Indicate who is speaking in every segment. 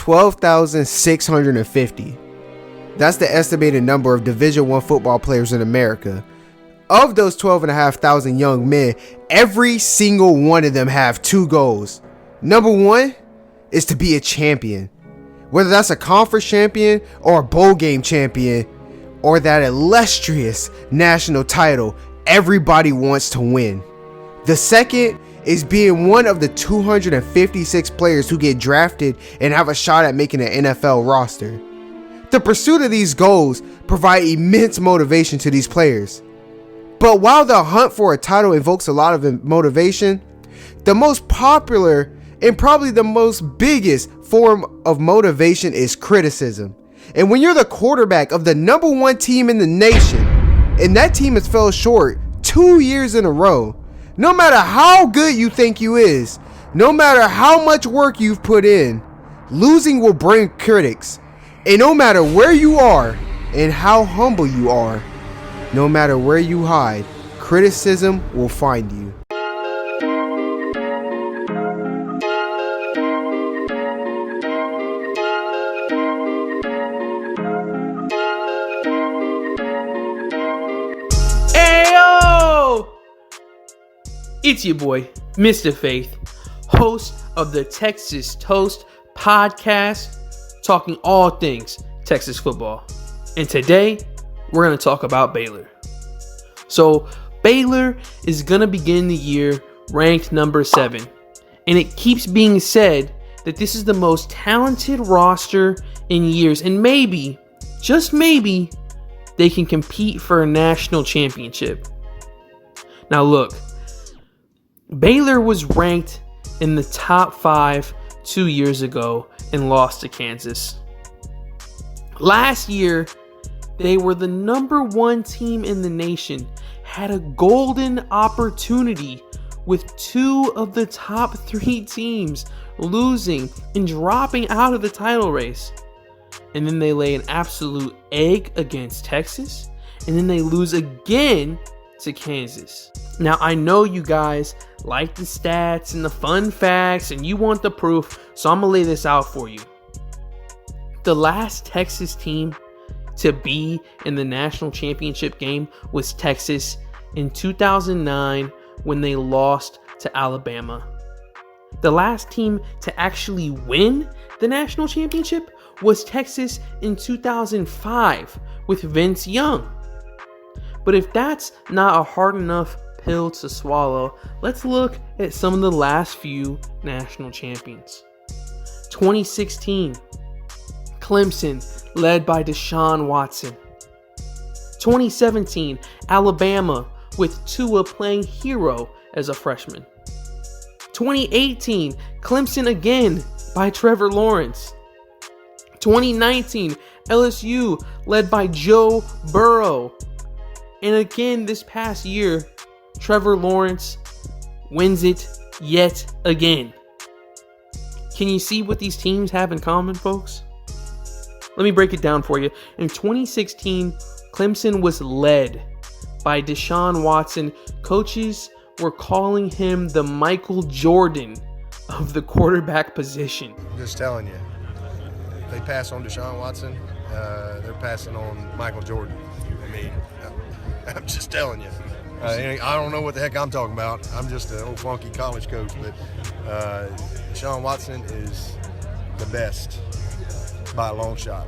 Speaker 1: 12,650. That's the estimated number of Division I football players in America. Of those 12,500 young men, every single one of them have two goals. Number one is to be a champion. Whether that's a conference champion or a bowl game champion or that illustrious national title, everybody wants to win. The second is being one of the 256 players who get drafted and have a shot at making an NFL roster. The pursuit of these goals provide immense motivation to these players. But while the hunt for a title evokes a lot of motivation, the most popular and probably the most biggest form of motivation is criticism. And when you're the quarterback of the number one team in the nation, and that team has fell short 2 years in a row, no matter how good you think you is, no matter how much work you've put in, losing will bring critics. And no matter where you are and how humble you are, no matter where you hide, criticism will find you.
Speaker 2: It's your boy, Mr. Faith, host of the Texas Toast podcast, talking all things Texas football. And today, we're going to talk about Baylor. So, Baylor is going to begin the year ranked number 7. And it keeps being said that this is the most talented roster in years. And maybe, just maybe, they can compete for a national championship. Now look, Baylor was ranked in the top 5 2 years ago and lost to Kansas. Last year, they were the number 1 team in the nation, had a golden opportunity with 2 of the top 3 teams losing and dropping out of the title race. And then they lay an absolute egg against Texas, and then they lose again to Kansas. Now, I know you guys like the stats and the fun facts and you want the proof, so I'm going to lay this out for you. The last Texas team to be in the national championship game was Texas in 2009 when they lost to Alabama. The last team to actually win the national championship was Texas in 2005 with Vince Young. But if that's not a hard enough pill to swallow, let's look at some of the last few national champions. 2016, Clemson, led by Deshaun Watson. 2017, Alabama, with Tua playing hero as a freshman. 2018, Clemson again by Trevor Lawrence. 2019, LSU, led by Joe Burrow. And again this past year, Trevor Lawrence wins it yet again. Can you see what these teams have in common, folks? Let me break it down for you. In 2016, Clemson was led by Deshaun Watson. Coaches were calling him the Michael Jordan of the quarterback position.
Speaker 3: Just telling you, if they pass on Deshaun Watson, they're passing on Michael Jordan. I mean, I'm just telling you. I don't know what the heck I'm talking about. I'm just an old funky college coach, but Deshaun Watson is the best by a long shot.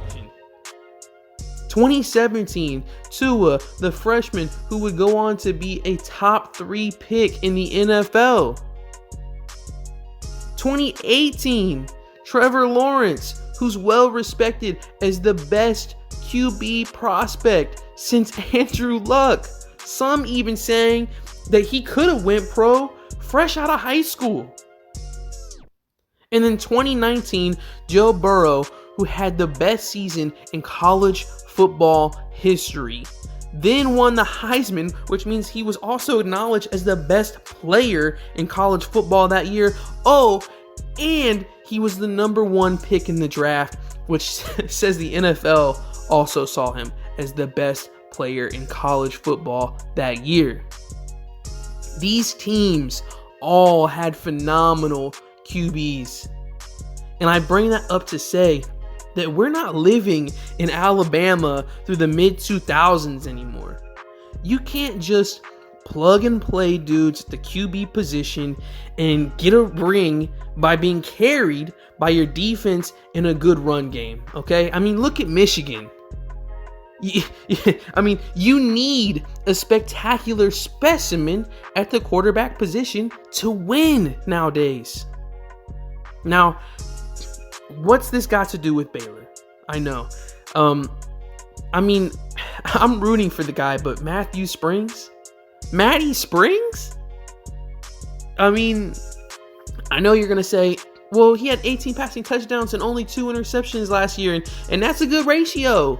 Speaker 2: 2017, Tua, the freshman who would go on to be a top 3 pick in the NFL. 2018, Trevor Lawrence, who's well respected as the best QB prospect since Andrew Luck. Some even saying that he could have went pro fresh out of high school. And then 2019, Joe Burrow, who had the best season in college football history, then won the Heisman, which means he was also acknowledged as the best player in college football that year. Oh, and he was the number 1 pick in the draft, which says the NFL also saw him as the best player in college football that year. These teams all had phenomenal QBs. And I bring that up to say that we're not living in Alabama through the mid-2000s anymore. You can't just plug and play dudes at the QB position and get a ring by being carried by your defense in a good run game, okay? I mean, look at Michigan. I mean, you need a spectacular specimen at the quarterback position to win nowadays. Now, what's this got to do with Baylor? I know. I mean, I'm rooting for the guy, but Matty Springs? I mean, I know you're going to say, well, he had 18 passing touchdowns and only 2 interceptions last year, and that's a good ratio.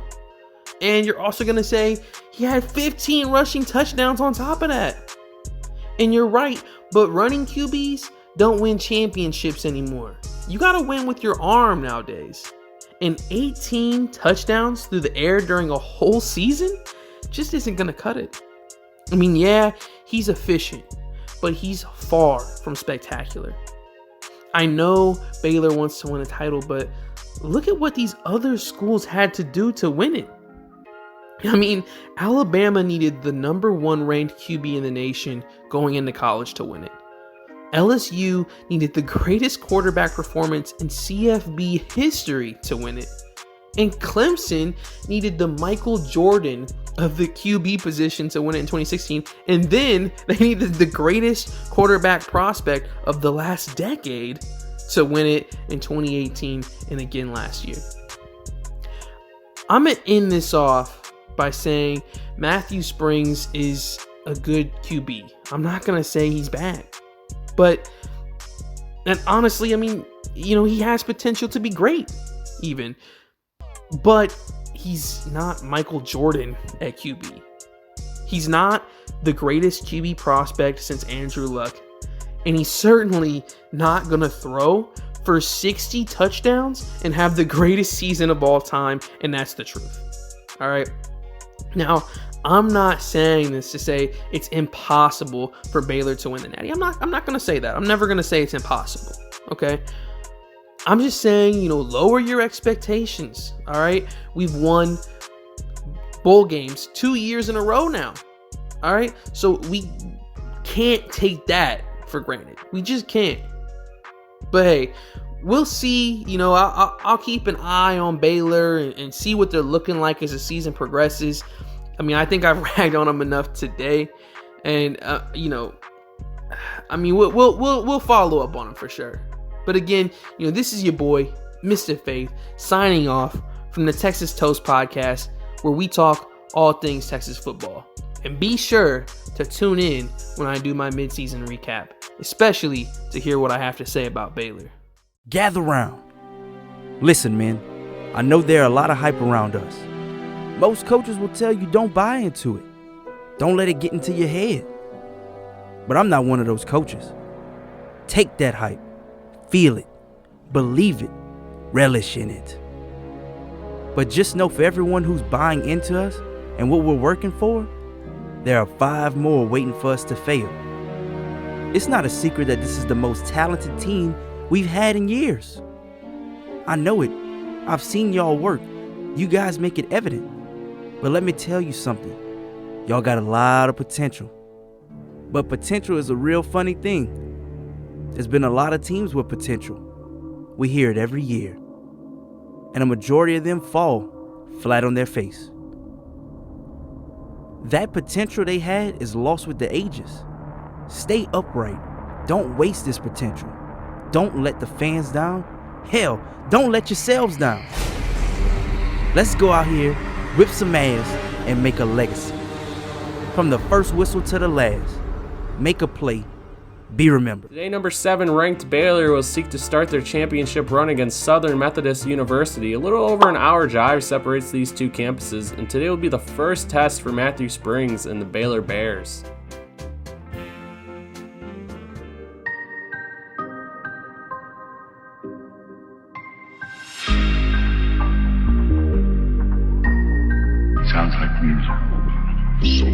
Speaker 2: And you're also going to say he had 15 rushing touchdowns on top of that. And you're right, but running QBs don't win championships anymore. You got to win with your arm nowadays. And 18 touchdowns through the air during a whole season just isn't going to cut it. I mean, yeah, he's efficient, but he's far from spectacular. I know Baylor wants to win a title, but look at what these other schools had to do to win it. I mean, Alabama needed the number 1 ranked QB in the nation going into college to win it. LSU needed the greatest quarterback performance in CFB history to win it. And Clemson needed the Michael Jordan of the QB position to win it in 2016. And then they needed the greatest quarterback prospect of the last decade to win it in 2018 and again last year. I'm going to end this off by saying Matty Springs is a good QB. I'm not going to say he's bad. And honestly, I mean, you know, he has potential to be great even. But he's not Michael Jordan at QB. He's not the greatest QB prospect since Andrew Luck. And he's certainly not going to throw for 60 touchdowns and have the greatest season of all time. And that's the truth. All right. Now, I'm not saying this to say it's impossible for Baylor to win the Natty. I'm not going to say that. I'm never going to say it's impossible. Okay. I'm just saying, you know, lower your expectations. All right. We've won bowl games 2 years in a row now. All right. So we can't take that for granted. We just can't. But hey, we'll see. You know, I'll keep an eye on Baylor and see what they're looking like as the season progresses. I mean, I think I've ragged on them enough today, and you know, I mean, we'll follow up on them for sure. But again, you know, this is your boy, Mr. Faith, signing off from the Texas Toast Podcast, where we talk all things Texas football. And be sure to tune in when I do my midseason recap, especially to hear what I have to say about Baylor.
Speaker 4: Gather round. Listen, man, I know there are a lot of hype around us. Most coaches will tell you don't buy into it. Don't let it get into your head. But I'm not one of those coaches. Take that hype. Feel it. Believe it. Relish in it. But just know for everyone who's buying into us and what we're working for, there are 5 more waiting for us to fail. It's not a secret that this is the most talented team we've had in years. I know it. I've seen y'all work. You guys make it evident. But let me tell you something. Y'all got a lot of potential. But potential is a real funny thing. There's been a lot of teams with potential. We hear it every year. And a majority of them fall flat on their face. That potential they had is lost with the ages. Stay upright. Don't waste this potential. Don't let the fans down. Hell, don't let yourselves down. Let's go out here, whip some ass, and make a legacy. From the first whistle to the last, make a play, be remembered.
Speaker 5: Today, number 7 ranked Baylor will seek to start their championship run against Southern Methodist University. A little over an hour drive separates these two campuses, and today will be the first test for Matty Springs and the Baylor Bears.
Speaker 6: Sounds like music. So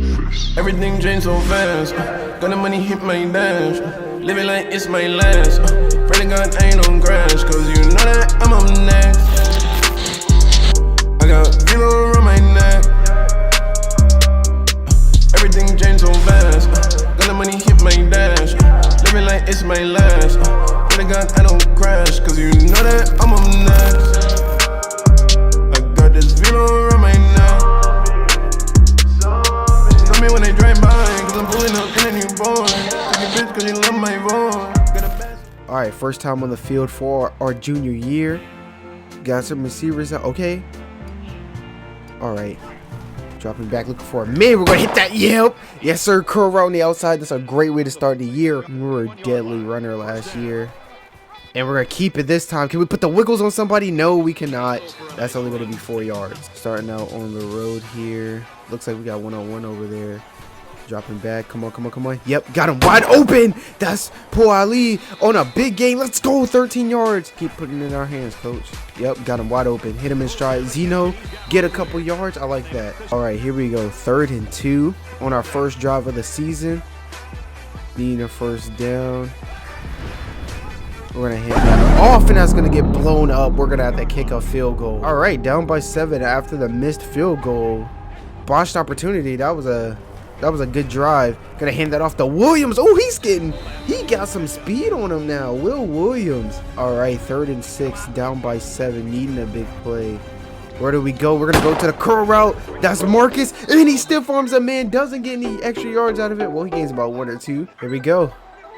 Speaker 6: Everything changed so fast. Got the money hit my dash. Living like it's my last. Pray to God I ain't on crash. Cause you know that I'm up next. I got zero around my neck. Everything changed so fast. Got the money hit my dash. Living like it's my last. Pray to God I don't crash. Cause you know that I'm up next. I got this zero around my neck. Tell me when they drive by. Cause I'm pulling up in a new boy. Bitch, cause you love my voice.
Speaker 1: All right, first time on the field for our junior year. Got some receivers. Okay. All right. Dropping back, looking for a man. We're going to hit that. Yep. Yes, sir. Curl route on the outside. That's a great way to start the year. We were a deadly runner last year. And we're going to keep it this time. Can we put the wiggles on somebody? No, we cannot. That's only going to be 4 yards. Starting out on the road here. Looks like we got one-on-one over there. Dropping back. Come on, come on, come on. Yep, got him wide open. That's Paul Ali on a big game. Let's go. 13 yards. Keep putting it in our hands, coach. Yep, got him wide open. Hit him in stride. Zeno, get a couple yards. I like that. All right, here we go. 3rd and 2 on our first drive of the season. Needing a first down. We're going to hand that off, and that's going to get blown up. We're going to have to kick a field goal. All right, down by 7 after the missed field goal. Botched opportunity. That was a good drive. Gonna hand that off to Williams. Oh, he got some speed on him now. Will Williams. All right, 3rd and 6, down by 7, needing a big play. Where do we go? We're gonna go to the curl route. That's Marcus, and he stiff arms a man. Doesn't get any extra yards out of it. Well, he gains about 1 or 2. Here we go.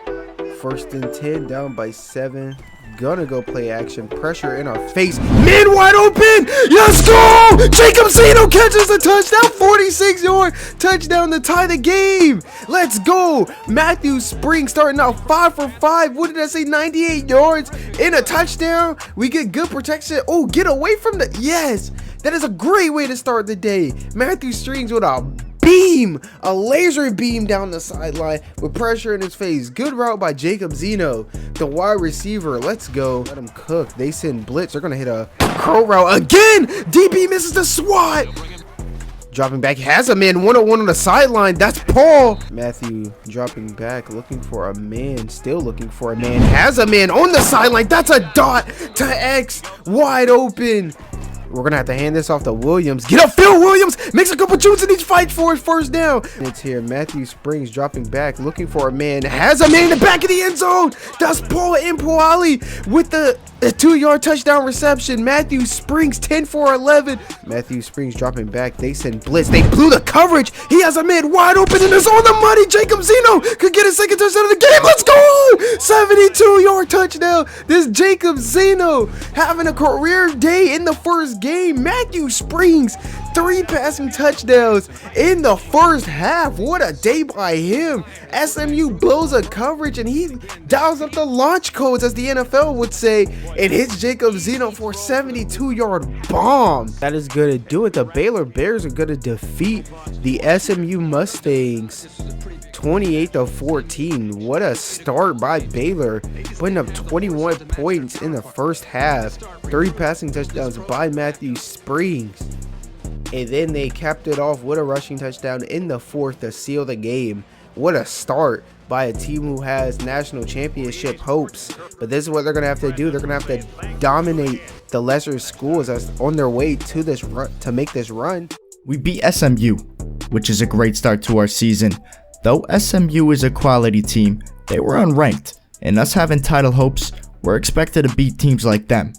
Speaker 1: 1st and 10, down by 7. Gonna go play action. Pressure in our face. Man wide open. Let's go. Jacob Zeno catches a touchdown. 46-yard touchdown to tie the game. Let's go. Matthew Springs starting out 5 for 5. What did I say? 98 yards in a touchdown. We get good protection. Oh, get away from the. Yes. That is a great way to start the day. Matthew Springs with a laser beam down the sideline with pressure in his face. Good route by Jacob Zeno, the wide receiver. Let's go. Let him cook. They send blitz. They're gonna hit a curl route again. DB misses the swat. Dropping back, has a man 101 on the sideline. That's Paul. Matthew dropping back, looking for a man. Still looking for a man. Has a man on the sideline. That's a dot to X. Wide open. We're going to have to hand this off to Williams. Get up, Phil Williams. Makes a couple shoots and he's fighting for his first down. It's here. Matthew Springs dropping back, looking for a man. Has a man in the back of the end zone. That's Paul Impoali with the 2-yard touchdown reception. Matthew Springs 10 for 11. Matthew Springs dropping back. They send blitz. They blew the coverage. He has a man wide open and it's on the money. Jacob Zeno could get his 2nd touchdown of the game. Let's go. 72-yard touchdown. This Jacob Zeno having a career day in the first game. Matthew Springs 3 passing touchdowns in the first half. What a day by him. SMU blows a coverage and he dials up the launch codes, as the NFL would say, and hits Jacob Zeno for a 72-yard bomb. That is going to do it. The Baylor Bears are going to defeat the SMU Mustangs 28-14. What a start by Baylor, putting up 21 points in the first half. 3 passing touchdowns by Matthew Springs. And then they capped it off with a rushing touchdown in the 4th to seal the game. What a start by a team who has national championship hopes. But this is what they're going to have to do. They're going to have to dominate the lesser schools that's on their way to this run, to make this run.
Speaker 7: We beat SMU, which is a great start to our season. Though SMU is a quality team, they were unranked, and us having title hopes, we're expected to beat teams like them.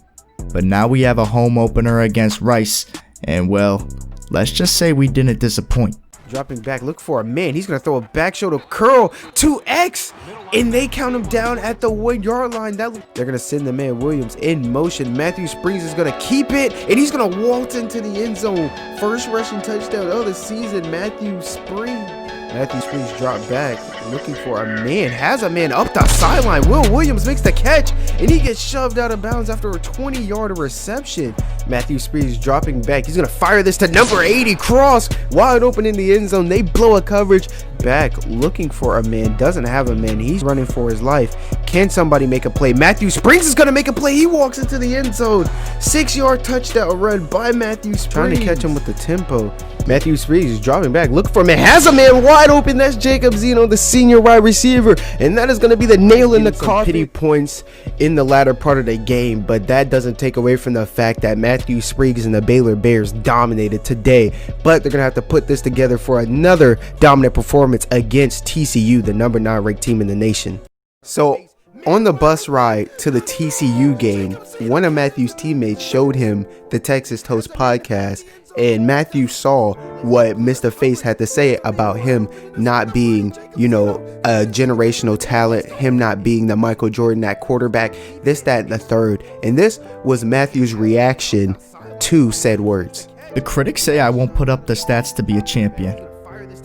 Speaker 7: But now we have a home opener against Rice, and well, let's just say we didn't disappoint.
Speaker 1: Dropping back, look for a man. He's going to throw a back shoulder curl to X, and they count him down at the 1-yard line. They're going to send the man Williams in motion. Matthew Springs is going to keep it, and he's going to waltz into the end zone. First rushing touchdown of the season, Matthew Springs. Matthew Springs dropped back, looking for a man. Has a man up the sideline. Will Williams makes the catch, and he gets shoved out of bounds after a 20-yard reception. Matthew Springs dropping back. He's going to fire this to number 80. Cross, wide open in the end zone. They blow a coverage. Back, looking for a man. Doesn't have a man. He's running for his life. Can somebody make a play? Matthew Springs is going to make a play. He walks into the end zone. 6-yard touchdown run by Matthew Springs. Trying to catch him with the tempo. Matthew Springs is dropping back, looking for a man, has a man wide open. That's Jacob Zeno, the senior wide receiver, and that is going to be the nail in the coffin. Pity points in the latter part of the game, but that doesn't take away from the fact that Matthew Springs and the Baylor Bears dominated today. But they're going to have to put this together for another dominant performance against TCU, the number 9 ranked team in the nation. So on the bus ride to the TCU game, one of Matthew's teammates showed him the Texas Toast podcast, and Matthew saw what Mr. Face had to say about him not being, a generational talent, him not being the Michael Jordan at quarterback, this, that, and the third. And this was Matthew's reaction to said words.
Speaker 7: The critics say I won't put up the stats to be a champion.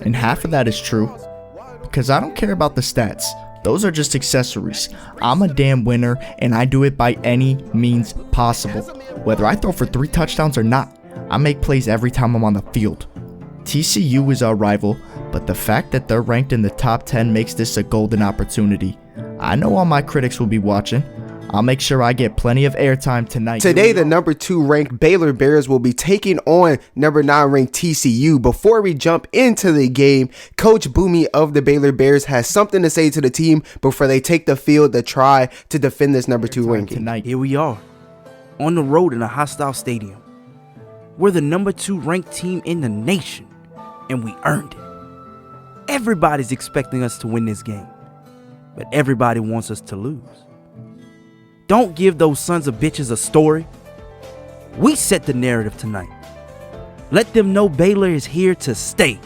Speaker 7: And half of that is true, because I don't care about the stats. Those are just accessories. I'm a damn winner, and I do it by any means possible. Whether I throw for 3 touchdowns or not, I make plays every time I'm on the field. TCU is our rival, but the fact that they're ranked in the top 10 makes this a golden opportunity. I know all my critics will be watching. I'll make sure I get plenty of airtime tonight.
Speaker 1: Today, the number 2 ranked Baylor Bears will be taking on number 9 ranked TCU. Before we jump into the game, Coach Boomie of the Baylor Bears has something to say to the team before they take the field to try to defend this number 2 ranking.
Speaker 4: Tonight, here we are, on the road in a hostile stadium. We're the number 2 ranked team in the nation, and we earned it. Everybody's expecting us to win this game, but everybody wants us to lose. Don't give those sons of bitches a story. We set the narrative tonight. Let them know Baylor is here to stay.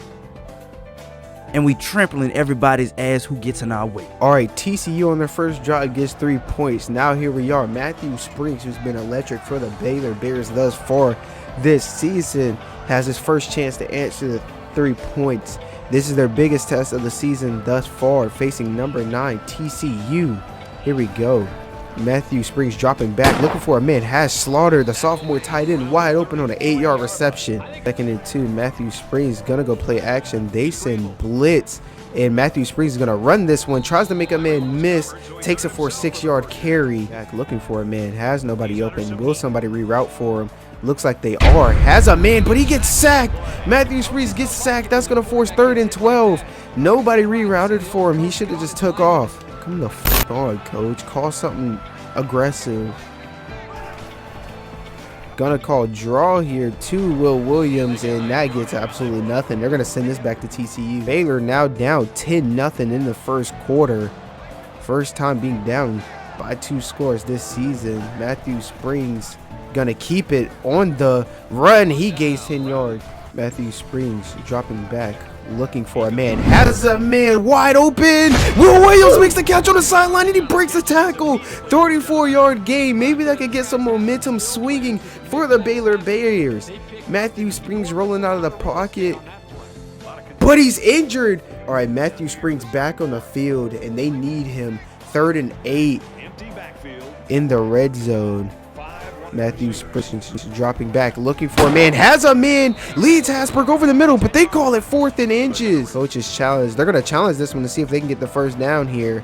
Speaker 4: And we trampling everybody's ass who gets in our way.
Speaker 1: All right, TCU on their first drive gets 3 points. Now here we are. Matthew Springs, who's been electric for the Baylor Bears thus far this season, has his first chance to answer the 3 points. This is their biggest test of the season thus far, facing number 9 TCU. Here we go. Matthew Springs dropping back, looking for a man, has Slaughter, the sophomore tight end, wide open on an 8-yard reception. 2nd and 2, Matthew Springs gonna go play action. They send blitz, and Matthew Springs is gonna run this one, tries to make a man miss, takes it for a 6-yard carry. Back looking for a man, has nobody open. Will somebody reroute for him? Looks like they are. Has a man, but he gets sacked. Matthew Springs gets sacked. That's gonna force 3rd and 12. Nobody rerouted for him. He should have just took off. Come the fuck on, coach. Call something aggressive. Gonna call draw here to Will Williams, and that gets absolutely nothing. They're gonna send this back to TCU. Baylor now down 10-0 in the first quarter. First time being down by 2 scores this season. Matthew Springs gonna keep it on the run. He gains 10 yards. Matthew Springs dropping back, looking for a man, has a man wide open. Will Williams makes the catch on the sideline, and he breaks the tackle. 34-yard gain. Maybe that could get some momentum swinging for the Baylor Bears. Matthew Springs rolling out of the pocket, but he's injured. All right, Matthew Springs back on the field, and they need him. 3rd and 8 in the red zone. Matthew Springs dropping back, looking for a man, has a man, leads Hasbrook over the middle, but they call it 4th and inches. Coach's challenge. They're going to challenge this one to see if they can get the first down here.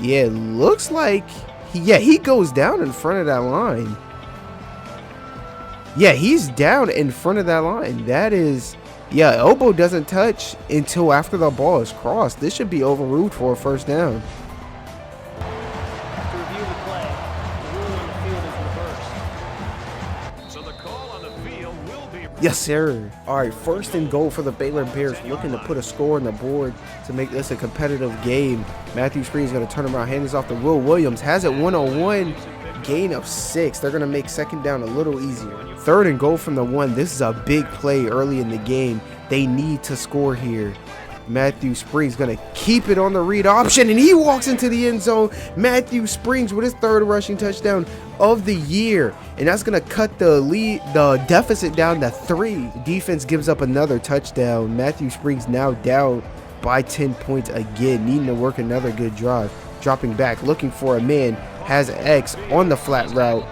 Speaker 1: Yeah, looks like, he goes down in front of that line. Yeah, he's down in front of that line. That is, elbow doesn't touch until after the ball is crossed. This should be overruled for a first down. Yes, sir. All right, 1st and goal for the Baylor Bears, looking to put a score on the board to make this a competitive game. Matthew Springs is going to turn around, hand this off to Will Williams, has it 1-on-1, gain of 6. They're going to make 2nd down a little easier. 3rd and goal from the 1. This is a big play early in the game. They need to score here. Matthew Springs going to keep it on the read option, and he walks into the end zone. Matthew Springs with his 3rd rushing touchdown of the year, and that's going to cut the deficit down to 3. Defense gives up another touchdown. Matthew Springs now down by 10 points again, needing to work another good drive. Dropping back, looking for a man, has X on the flat route.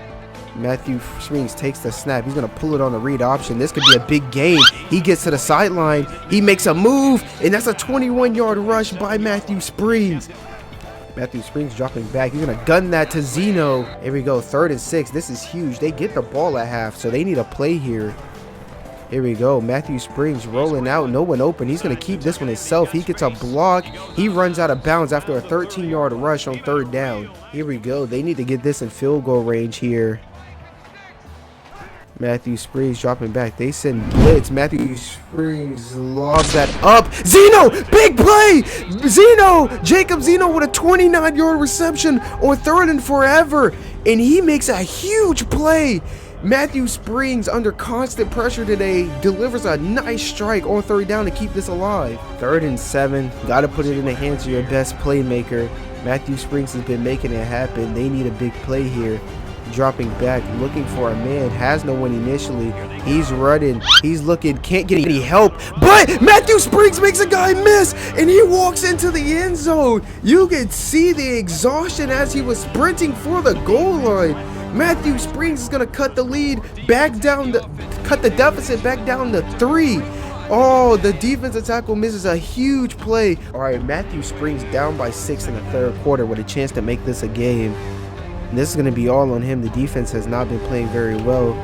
Speaker 1: Matthew Springs takes the snap. He's going to pull it on the read option. This could be a big gain. He gets to the sideline. He makes a move, and that's a 21-yard rush by Matthew Springs. Matthew Springs dropping back. He's going to gun that to Zeno. Here we go, 3rd and 6. This is huge. They get the ball at half, so they need a play here. Here we go. Matthew Springs rolling out. No one open. He's going to keep this one himself. He gets a block. He runs out of bounds after a 13-yard rush on 3rd down. Here we go. They need to get this in field goal range here. Matthew Springs dropping back. They send blitz. Matthew Springs lobs that up. Zeno! Big play! Jacob Zeno with a 29-yard reception on 3rd and forever. And he makes a huge play. Matthew Springs, under constant pressure today, delivers a nice strike on 3rd down to keep this alive. 3rd and 7. Got to put it in the hands of your best playmaker. Matthew Springs has been making it happen. They need a big play here. Dropping back, looking for a man, has no one initially. He's running, he's looking, can't get any help, but Matthew Springs makes a guy miss, and he walks into the end zone. You can see the exhaustion as he was sprinting for the goal line. Matthew Springs is gonna cut the lead back down, cut the deficit back down to 3. Oh, the defensive tackle misses a huge play. All right, Matthew Springs down by 6 in the 3rd quarter with a chance to make this a game. And this is going to be all on him. The defense has not been playing very well.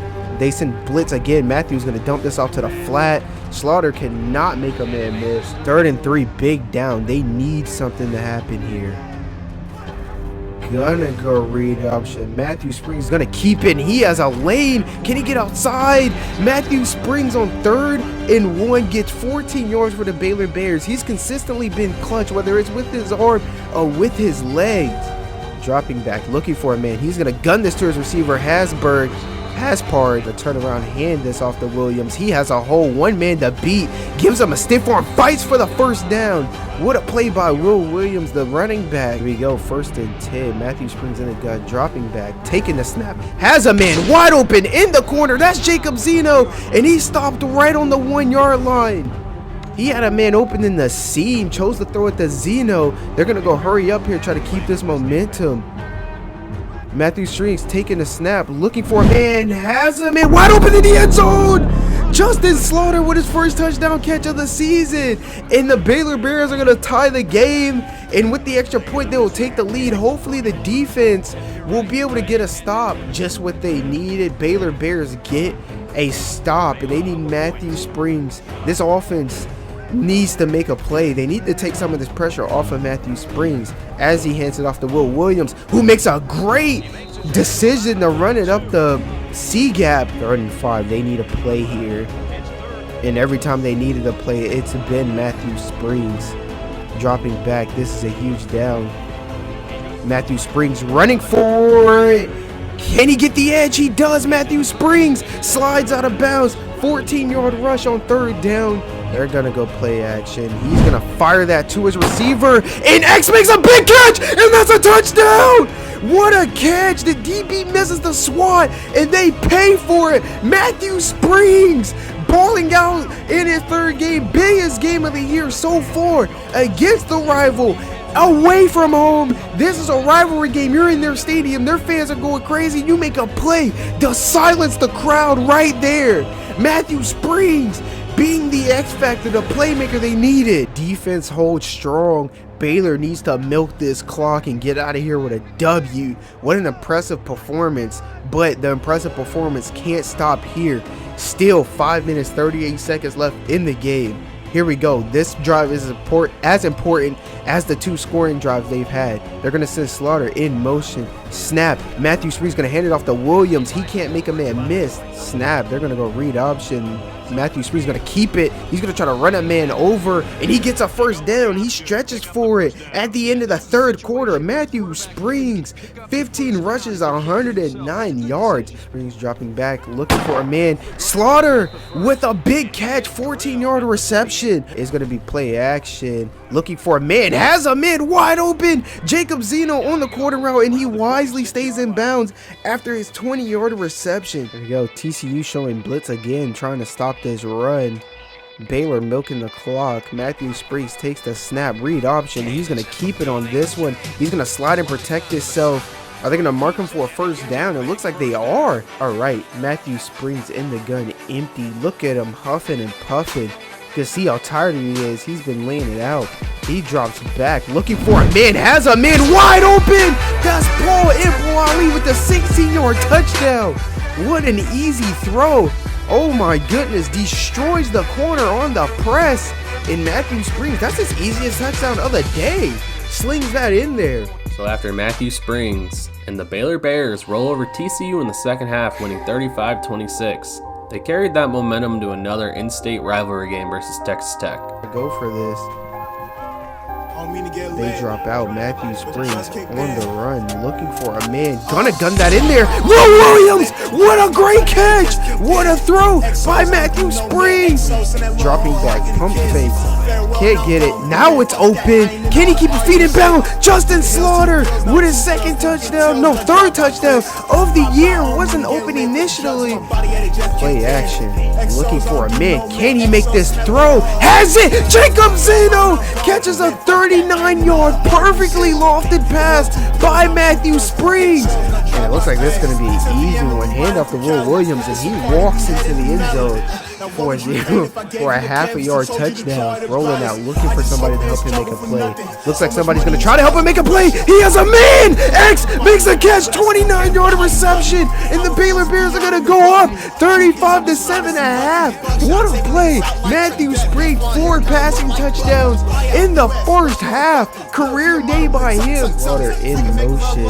Speaker 1: They send blitz again. Matthew's going to dump this off to the flat. Slaughter cannot make a man miss. 3rd and 3, big down. They need something to happen here. Gonna go read option. Matthew Springs is going to keep it. He has a lane. Can he get outside? Matthew Springs on 3rd and 1 gets 14 yards for the Baylor Bears. He's consistently been clutch, whether it's with his arm or with his legs. Dropping back, looking for a man. He's going to gun this to his receiver, Haspard to turn around, hand this off to Williams. He has a whole one man to beat, gives him a stiff arm, fights for the 1st down. What a play by Will Williams, the running back. Here we go, 1st and 10. Matthew Springs in the gun, dropping back, taking the snap, has a man wide open in the corner. That's Jacob Zeno, and he stopped right on the 1-yard line. He had a man open in the seam, chose to throw it to Zeno. They're going to go hurry up here, try to keep this momentum. Matthew Springs taking the snap, looking for a man, has a man wide open in the end zone. Justin Slaughter with his 1st touchdown catch of the season. And the Baylor Bears are going to tie the game. And with the extra point, they will take the lead. Hopefully the defense will be able to get a stop. Just what they needed. Baylor Bears get a stop, and they need Matthew Springs. This offense needs to make a play. They need to take some of this pressure off of Matthew Springs as he hands it off to Will Williams, who makes a great decision to run it up the C gap. 3rd and 5. They need a play here, and every time they needed a play, it's been Matthew Springs. Dropping back, this is a huge down. Matthew Springs running for it. Can he get the edge? He does. Matthew Springs slides out of bounds. 14-yard rush on 3rd down. They're going to go play action. He's going to fire that to his receiver. And X makes a big catch. And that's a touchdown. What a catch. The DB misses the swat. And they pay for it. Matthew Springs balling out in his 3rd game. Biggest game of the year so far against the rival. Away from home. This is a rivalry game. You're in their stadium. Their fans are going crazy. You make a play to silence the crowd right there. Matthew Springs being the X factor, the playmaker they needed. Defense holds strong. Baylor needs to milk this clock and get out of here with a W. What an impressive performance, but the impressive performance can't stop here. Still 5 minutes 38 seconds left in the game. Here we go. This drive is as important as the 2 scoring drives they've had. They're going to send Slaughter in motion. Snap. Matthew Springs going to hand it off to Williams. He can't make a man miss. Snap. They're going to go read option. Matthew Springs going to keep it. He's going to try to run a man over, and he gets a 1st down. He stretches for it at the end of the 3rd quarter. Matthew Springs, 15 rushes, 109 yards. Springs dropping back, looking for a man. Slaughter with a big catch, 14-yard reception. It's going to be play action. Looking for a man, has a man wide open. Jacob Zeno on the quarter route, and he wisely stays in bounds after his 20-yard reception. There we go. TCU showing blitz again, trying to stop this run. Baylor milking the clock. Matthew Springs takes the snap, read option. He's going to keep it on this one. He's going to slide and protect himself. Are they going to mark him for a 1st down? It looks like they are. All right, Matthew Springs in the gun, empty. Look at him huffing and puffing. You can see how tired he is. He's been laying it out. He drops back, looking for a man, has a man wide open. That's Paul Impuali with the 16-yard touchdown. What an easy throw. Oh my goodness, destroys the corner on the press. And Matthew Springs, that's his easiest touchdown of the day. Slings that in there.
Speaker 5: So after Matthew Springs and the Baylor Bears roll over TCU in the second half, winning 35-26, they carried that momentum to another in-state rivalry game versus Texas Tech.
Speaker 1: Go for this. They drop out. Matthew Springs on the run, looking for a man. Gonna gun that in there. Will Williams, what a great catch! What a throw by Matthew Springs! Dropping back, pump fake. Can't get it. Now it's open. Can he keep his feet in bounds? Justin Slaughter with his second touchdown. No, third touchdown of the year. Wasn't open initially. Play action. Looking for a man. Can he make this throw? Has it! Jacob Zeno catches a 39-yard perfectly lofted pass by Matthew Springs. And it looks like this is going to be an easy one. Hand off to Will Williams, and he walks into the end zone for a half a yard touchdown. Rolling out, looking for somebody to help him make a play. Looks like somebody's going to try to help him make a play. He has a man! X makes a catch, 29-yard reception, and the Baylor Bears are going to go up 35-7 at half. What a play! Matthew Springs, 4 passing touchdowns in the first half. Career day by him. Water in motion.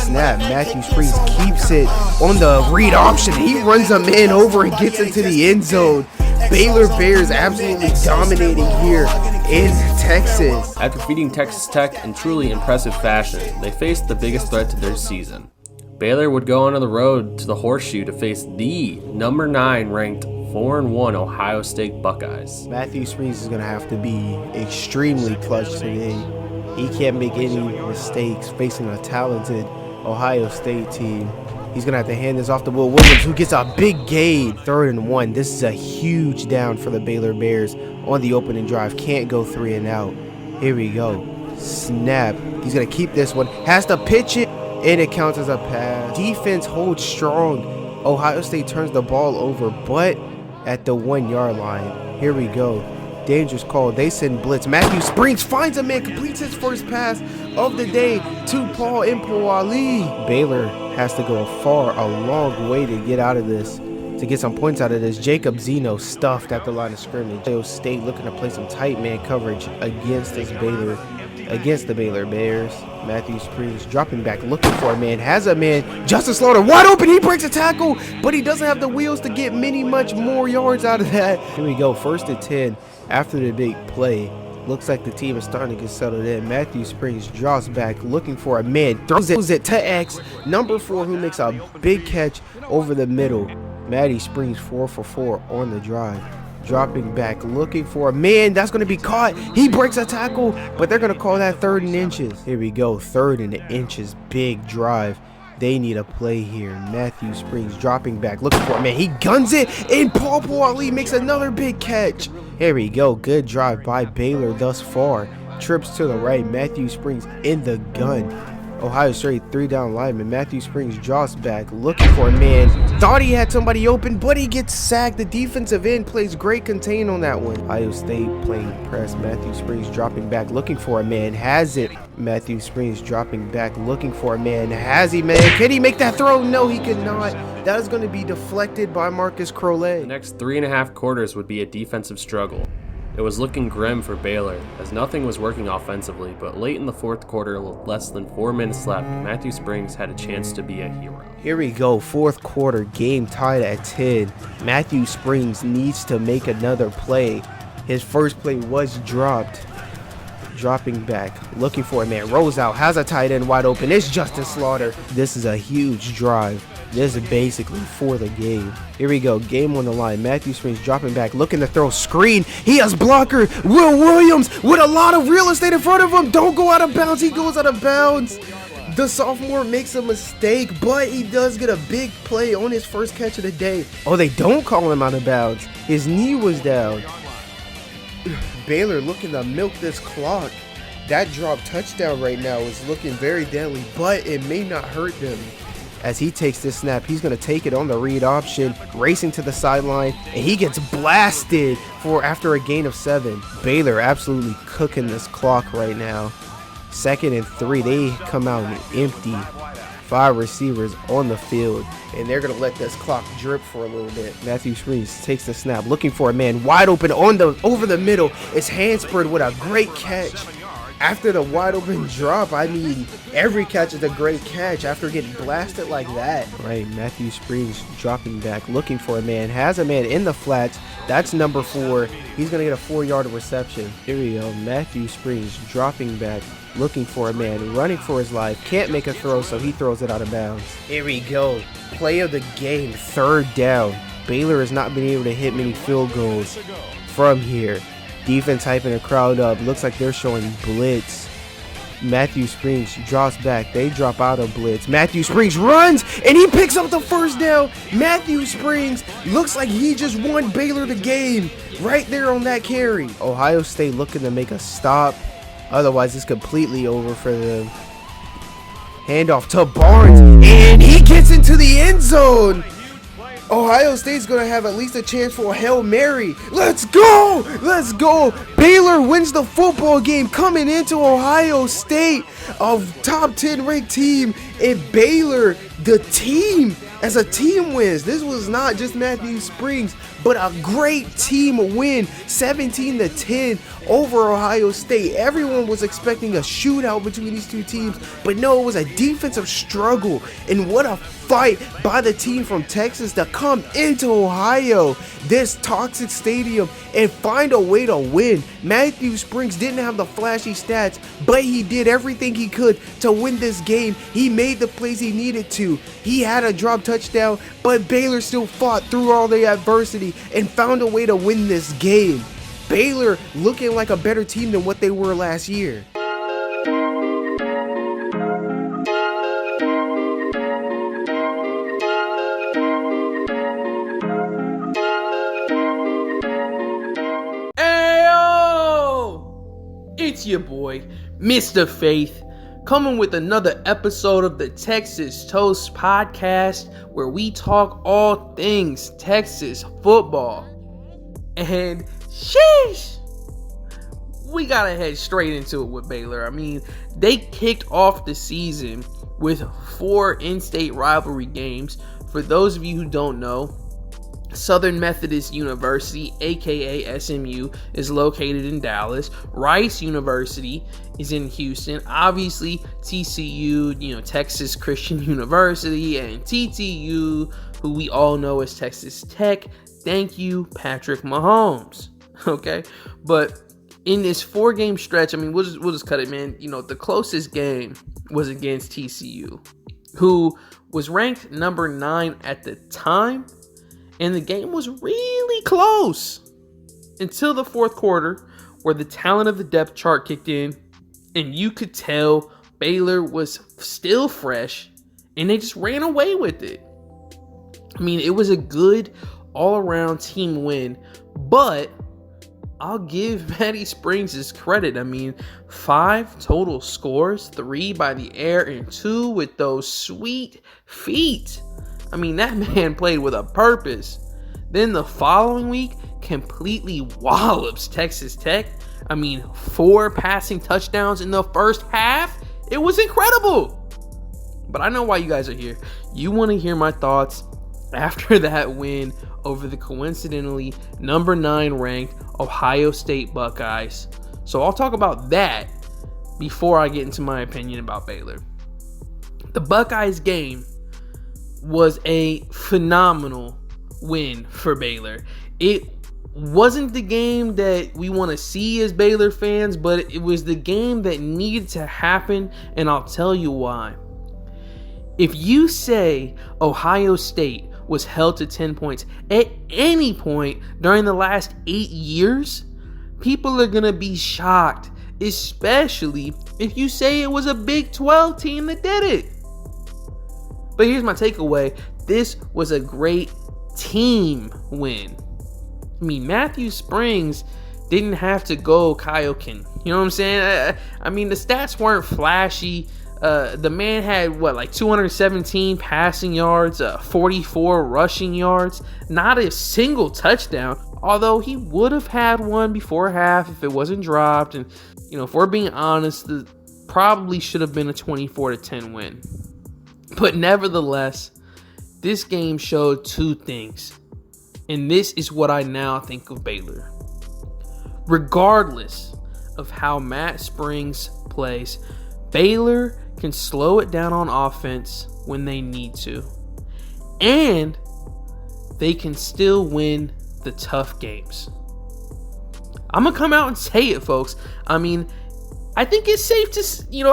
Speaker 1: Snap. Matthew Springs keeps it on the read option. He runs a man over and gets into the end zone. Baylor Bears absolutely dominating here in Texas.
Speaker 5: After beating Texas Tech in truly impressive fashion, they faced the biggest threat to their season. Baylor would go on the road to the Horseshoe to face the number 9 ranked 4-1 Ohio State Buckeyes.
Speaker 1: Matthew Springs is going to have to be extremely clutch today. He can't make any mistakes facing a talented Ohio State team. He's going to have to hand this off to Will Williams, who gets a big gain. 3rd and 1. This is a huge down for the Baylor Bears on the opening drive. Can't go 3 and out. Here we go. Snap. He's going to keep this one. Has to pitch it, and it counts as a pass. Defense holds strong. Ohio State turns the ball over, but at the 1-yard line. Here we go. Dangerous call. They send blitz. Matthew Springs finds a man, completes his first pass of the day to Paul Impoali. Baylor has to go a long way to get out of this, to get some points out of this. Jacob Zeno stuffed at the line of scrimmage. Ohio State looking to play some tight man coverage against the Baylor Bears. Matthew Springs dropping back, looking for a man, has a man. Justin Slaughter wide open. He breaks a tackle, but he doesn't have the wheels to get much more yards out of that. Here we go. 1st and 10 after the big play. Looks like the team is starting to get settled in. Matthew Springs draws back, looking for a man. Throws it to X, number 4, who makes a big catch over the middle. Matty Springs 4 for 4 on the drive. Dropping back, looking for a man. That's going to be caught. He breaks a tackle, but they're going to call that 3rd and inches. Here we go. 3rd and inches. Big drive. They need a play here. Matthew Springs dropping back, looking for a man. He guns it, and Paul Poali makes another big catch. Here we go. Good drive by Baylor thus far. Trips to the right. Matthew Springs in the gun. Ohio State 3-down lineman. Matthew Springs draws back, looking for a man. Thought he had somebody open, but he gets sacked. The defensive end plays great contain on that one. Ohio State playing press. Matthew Springs dropping back, looking for a man. Has it. Matthew Springs dropping back, looking for a man. Has he, man? Can he make that throw? No, he could not. That is going to be deflected by Marcus Crowley.
Speaker 5: The next 3.5 quarters would be a defensive struggle. It was looking grim for Baylor, as nothing was working offensively, but late in the 4th quarter, with less than 4 minutes left, Matthew Springs had a chance to be a hero.
Speaker 1: Here we go, 4th quarter, game tied at 10. Matthew Springs needs to make another play. His first play was dropped. Dropping back, looking for a man, rolls out, has a tight end wide open. It's Justin Slaughter. This is a huge drive. This is basically for the game. Here we go. Game on the line. Matthew Springs dropping back, looking to throw screen. He has blocker. Will Williams with a lot of real estate in front of him. Don't go out of bounds. He goes out of bounds. The sophomore makes a mistake, but he does get a big play on his first catch of the day. Oh, they don't call him out of bounds. His knee was down. Baylor looking to milk this clock. That drop touchdown right now is looking very deadly, but it may not hurt them. As he takes this snap, he's going to take it on the read option, racing to the sideline, and he gets blasted after a gain of 7. Baylor absolutely cooking this clock right now. 2nd and 3, they come out empty 5 receivers on the field, and they're going to let this clock drip for a little bit. Matthew Springs takes the snap, looking for a man wide open over the middle. It's Hansford with a great catch. After the wide open drop, I mean, every catch is a great catch after getting blasted like that. Right, Matthew Springs dropping back, looking for a man, has a man in the flats. That's number 4. He's going to get a 4-yard reception. Here we go, Matthew Springs dropping back, looking for a man, running for his life. Can't make a throw, so he throws it out of bounds. Here we go, play of the game, 3rd down. Baylor has not been able to hit many field goals from here. Defense hyping the crowd up. Looks like they're showing blitz. Matthew Springs drops back. They drop out of blitz. Matthew Springs runs, and he picks up the 1st down. Matthew Springs looks like he just won Baylor the game right there on that carry. Ohio State looking to make a stop. Otherwise, it's completely over for them. Handoff to Barnes, and he gets into the end zone. Ohio State's going to have at least a chance for a Hail Mary. Let's go! Let's go! Baylor wins the football game coming into Ohio State, a top 10 ranked team. And Baylor, the team, as a team wins. This was not just Matthew Springs, but a great team win, 17-10 over Ohio State. Everyone was expecting a shootout between these two teams, but no, it was a defensive struggle. And what a fight by the team from Texas to come into Ohio, this toxic stadium, and find a way to win. Matthew Springs didn't have the flashy stats, but he did everything he could to win this game. He made the plays he needed to. He had a drop touchdown, but Baylor still fought through all the adversity and found a way to win this game. Baylor looking like a better team than what they were last year.
Speaker 2: It's your boy, Mr. Faith, coming with another episode of the Texas Toast Podcast, where we talk all things Texas football. And sheesh, we gotta head straight into it with Baylor. I mean, they kicked off the season with 4 in-state rivalry games. For those of you who don't know, Southern Methodist University, aka SMU, is located in Dallas. Rice University is in Houston. Obviously, TCU, Texas Christian University, and TTU, who we all know as Texas Tech. Thank you, Patrick Mahomes. Okay, but in this 4-game stretch, I mean, we'll just cut it, man. The closest game was against TCU, who was ranked number 9 at the time. And the game was really close until the 4th quarter, where the talent of the depth chart kicked in, and you could tell Baylor was still fresh, and they just ran away with it. I mean, it was a good all-around team win, but I'll give Matty Springs his credit. I mean, 5 total scores, 3 by the air, and 2 with those sweet feet. I mean, that man played with a purpose. Then the following week, completely wallops Texas Tech. I mean, 4 passing touchdowns in the first half. It was incredible. But I know why you guys are here. You want to hear my thoughts after that win over the coincidentally number 9 ranked Ohio State Buckeyes. So I'll talk about that before I get into my opinion about Baylor. The Buckeyes game was a phenomenal win for Baylor. It wasn't the game that we want to see as Baylor fans, but it was the game that needed to happen, and I'll tell you why. If you say Ohio State was held to 10 points at any point during the last 8 years, people are going to be shocked, especially if you say it was a Big 12 team that did it. But here's my takeaway. This was a great team win. I mean, Matthew Springs didn't have to go Kaioken. You know what I'm saying? I mean, the stats weren't flashy. The man had, 217 passing yards, 44 rushing yards, not a single touchdown. Although he would have had one before half if it wasn't dropped. And, if we're being honest, probably should have been a 24-10 win. But nevertheless, this game showed two things. And this is what I now think of Baylor. Regardless of how Matt Springs plays, Baylor can slow it down on offense when they need to. And they can still win the tough games. I'm going to come out and say it, folks. I mean, I think it's safe to,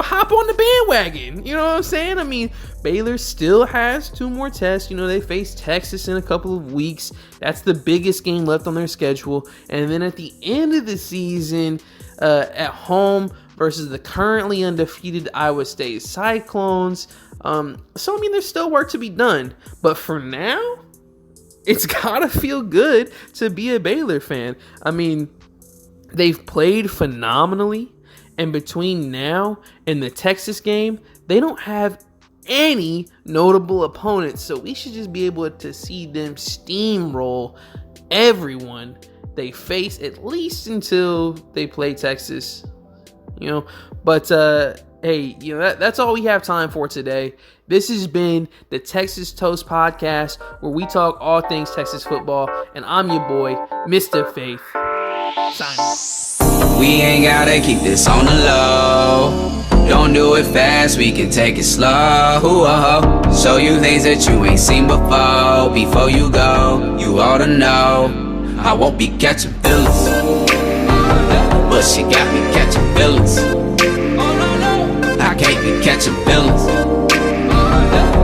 Speaker 2: hop on the bandwagon. You know what I'm saying? I mean, Baylor still has 2 more tests. They face Texas in a couple of weeks. That's the biggest game left on their schedule. And then at the end of the season, at home versus the currently undefeated Iowa State Cyclones. So, I mean, there's still work to be done. But for now, it's got to feel good to be a Baylor fan. I mean, they've played phenomenally. And between now and the Texas game, they don't have any notable opponents. So we should just be able to see them steamroll everyone they face, at least until they play Texas. But hey, that's all we have time for today. This has been the Texas Toast Podcast, where we talk all things Texas football. And I'm your boy, Mr. Faith. Signing off.
Speaker 8: We ain't gotta keep this on the low. Don't do it fast, we can take it slow. Show you things that you ain't seen before. Before you go, you ought to know I won't be catching feelings, but she got me catching feelings. I can't be catching feelings,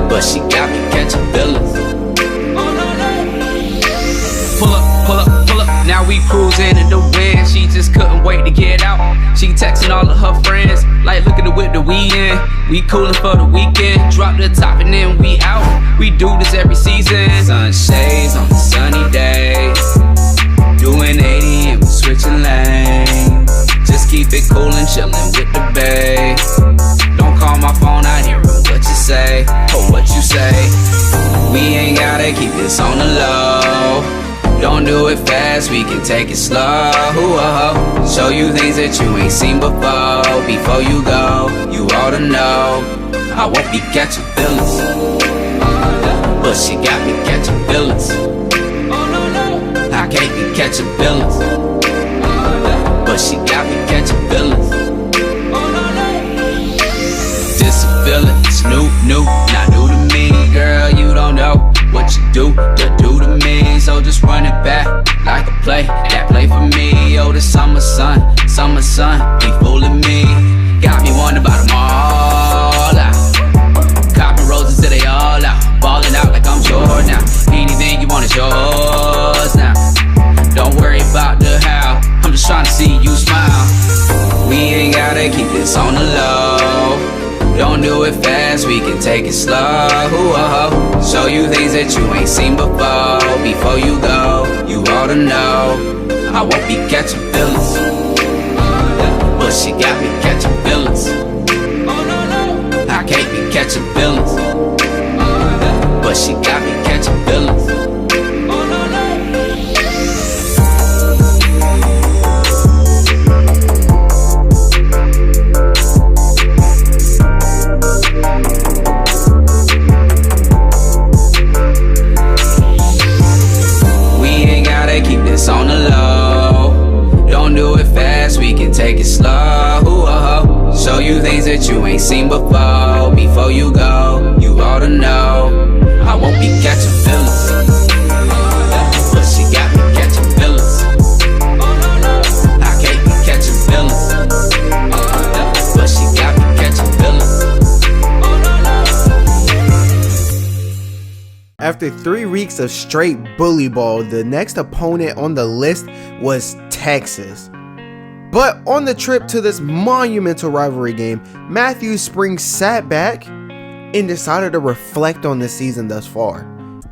Speaker 8: but she got me catching feelings. Pull up, pull up, pull up. Now we cruising in the wind. She just couldn't wait to get out. She texting all of her friends, like, look at the whip that we in. We coolin' for the weekend. Drop the top and then we out. We do this every season. Sunshades on the sunny days. Doing 80 and we switching lanes. Just keep it cool and chillin' with the bae. Don't call my phone, I hear what you say. Oh, what you say. We ain't gotta keep this on the low. Don't do it fast, we can take it slow. Show you things that you ain't seen before. Before you go, you ought to know I won't be catching feelings, but she got me catching feelings. I can't be catching feelings, but she got me catching feelings. This a feeling, it's new, not new to me. Girl, you don't know what you do to me. So just run it back like a play, that play for me. Oh, the summer sun, be fooling me. Got me wondering about them all out. Copping roses till they all out. Balling out like I'm Jordan now. Anything you want is yours now. Don't worry about the how, I'm just trying to see you smile. We ain't gotta keep this on the low. Don't do it fast, we can take it slow. Show you things that you ain't seen before. Before you go, you ought to know I won't be catching feelings, but she got me catching feelings. I can't be catching feelings, but she got me catching feelings. On the low, don't do it fast, we can take it slow. Show you things that you ain't seen before. Before you go, you ought to know I won't be catching feelings, but she got me catching feelings. I can't be catching feelings, but she got me catching feelings.
Speaker 1: After 3 weeks of straight bully ball, the next opponent on the list was Texas. But on the trip to this monumental rivalry game, Matthew Springs sat back and decided to reflect on the season thus far.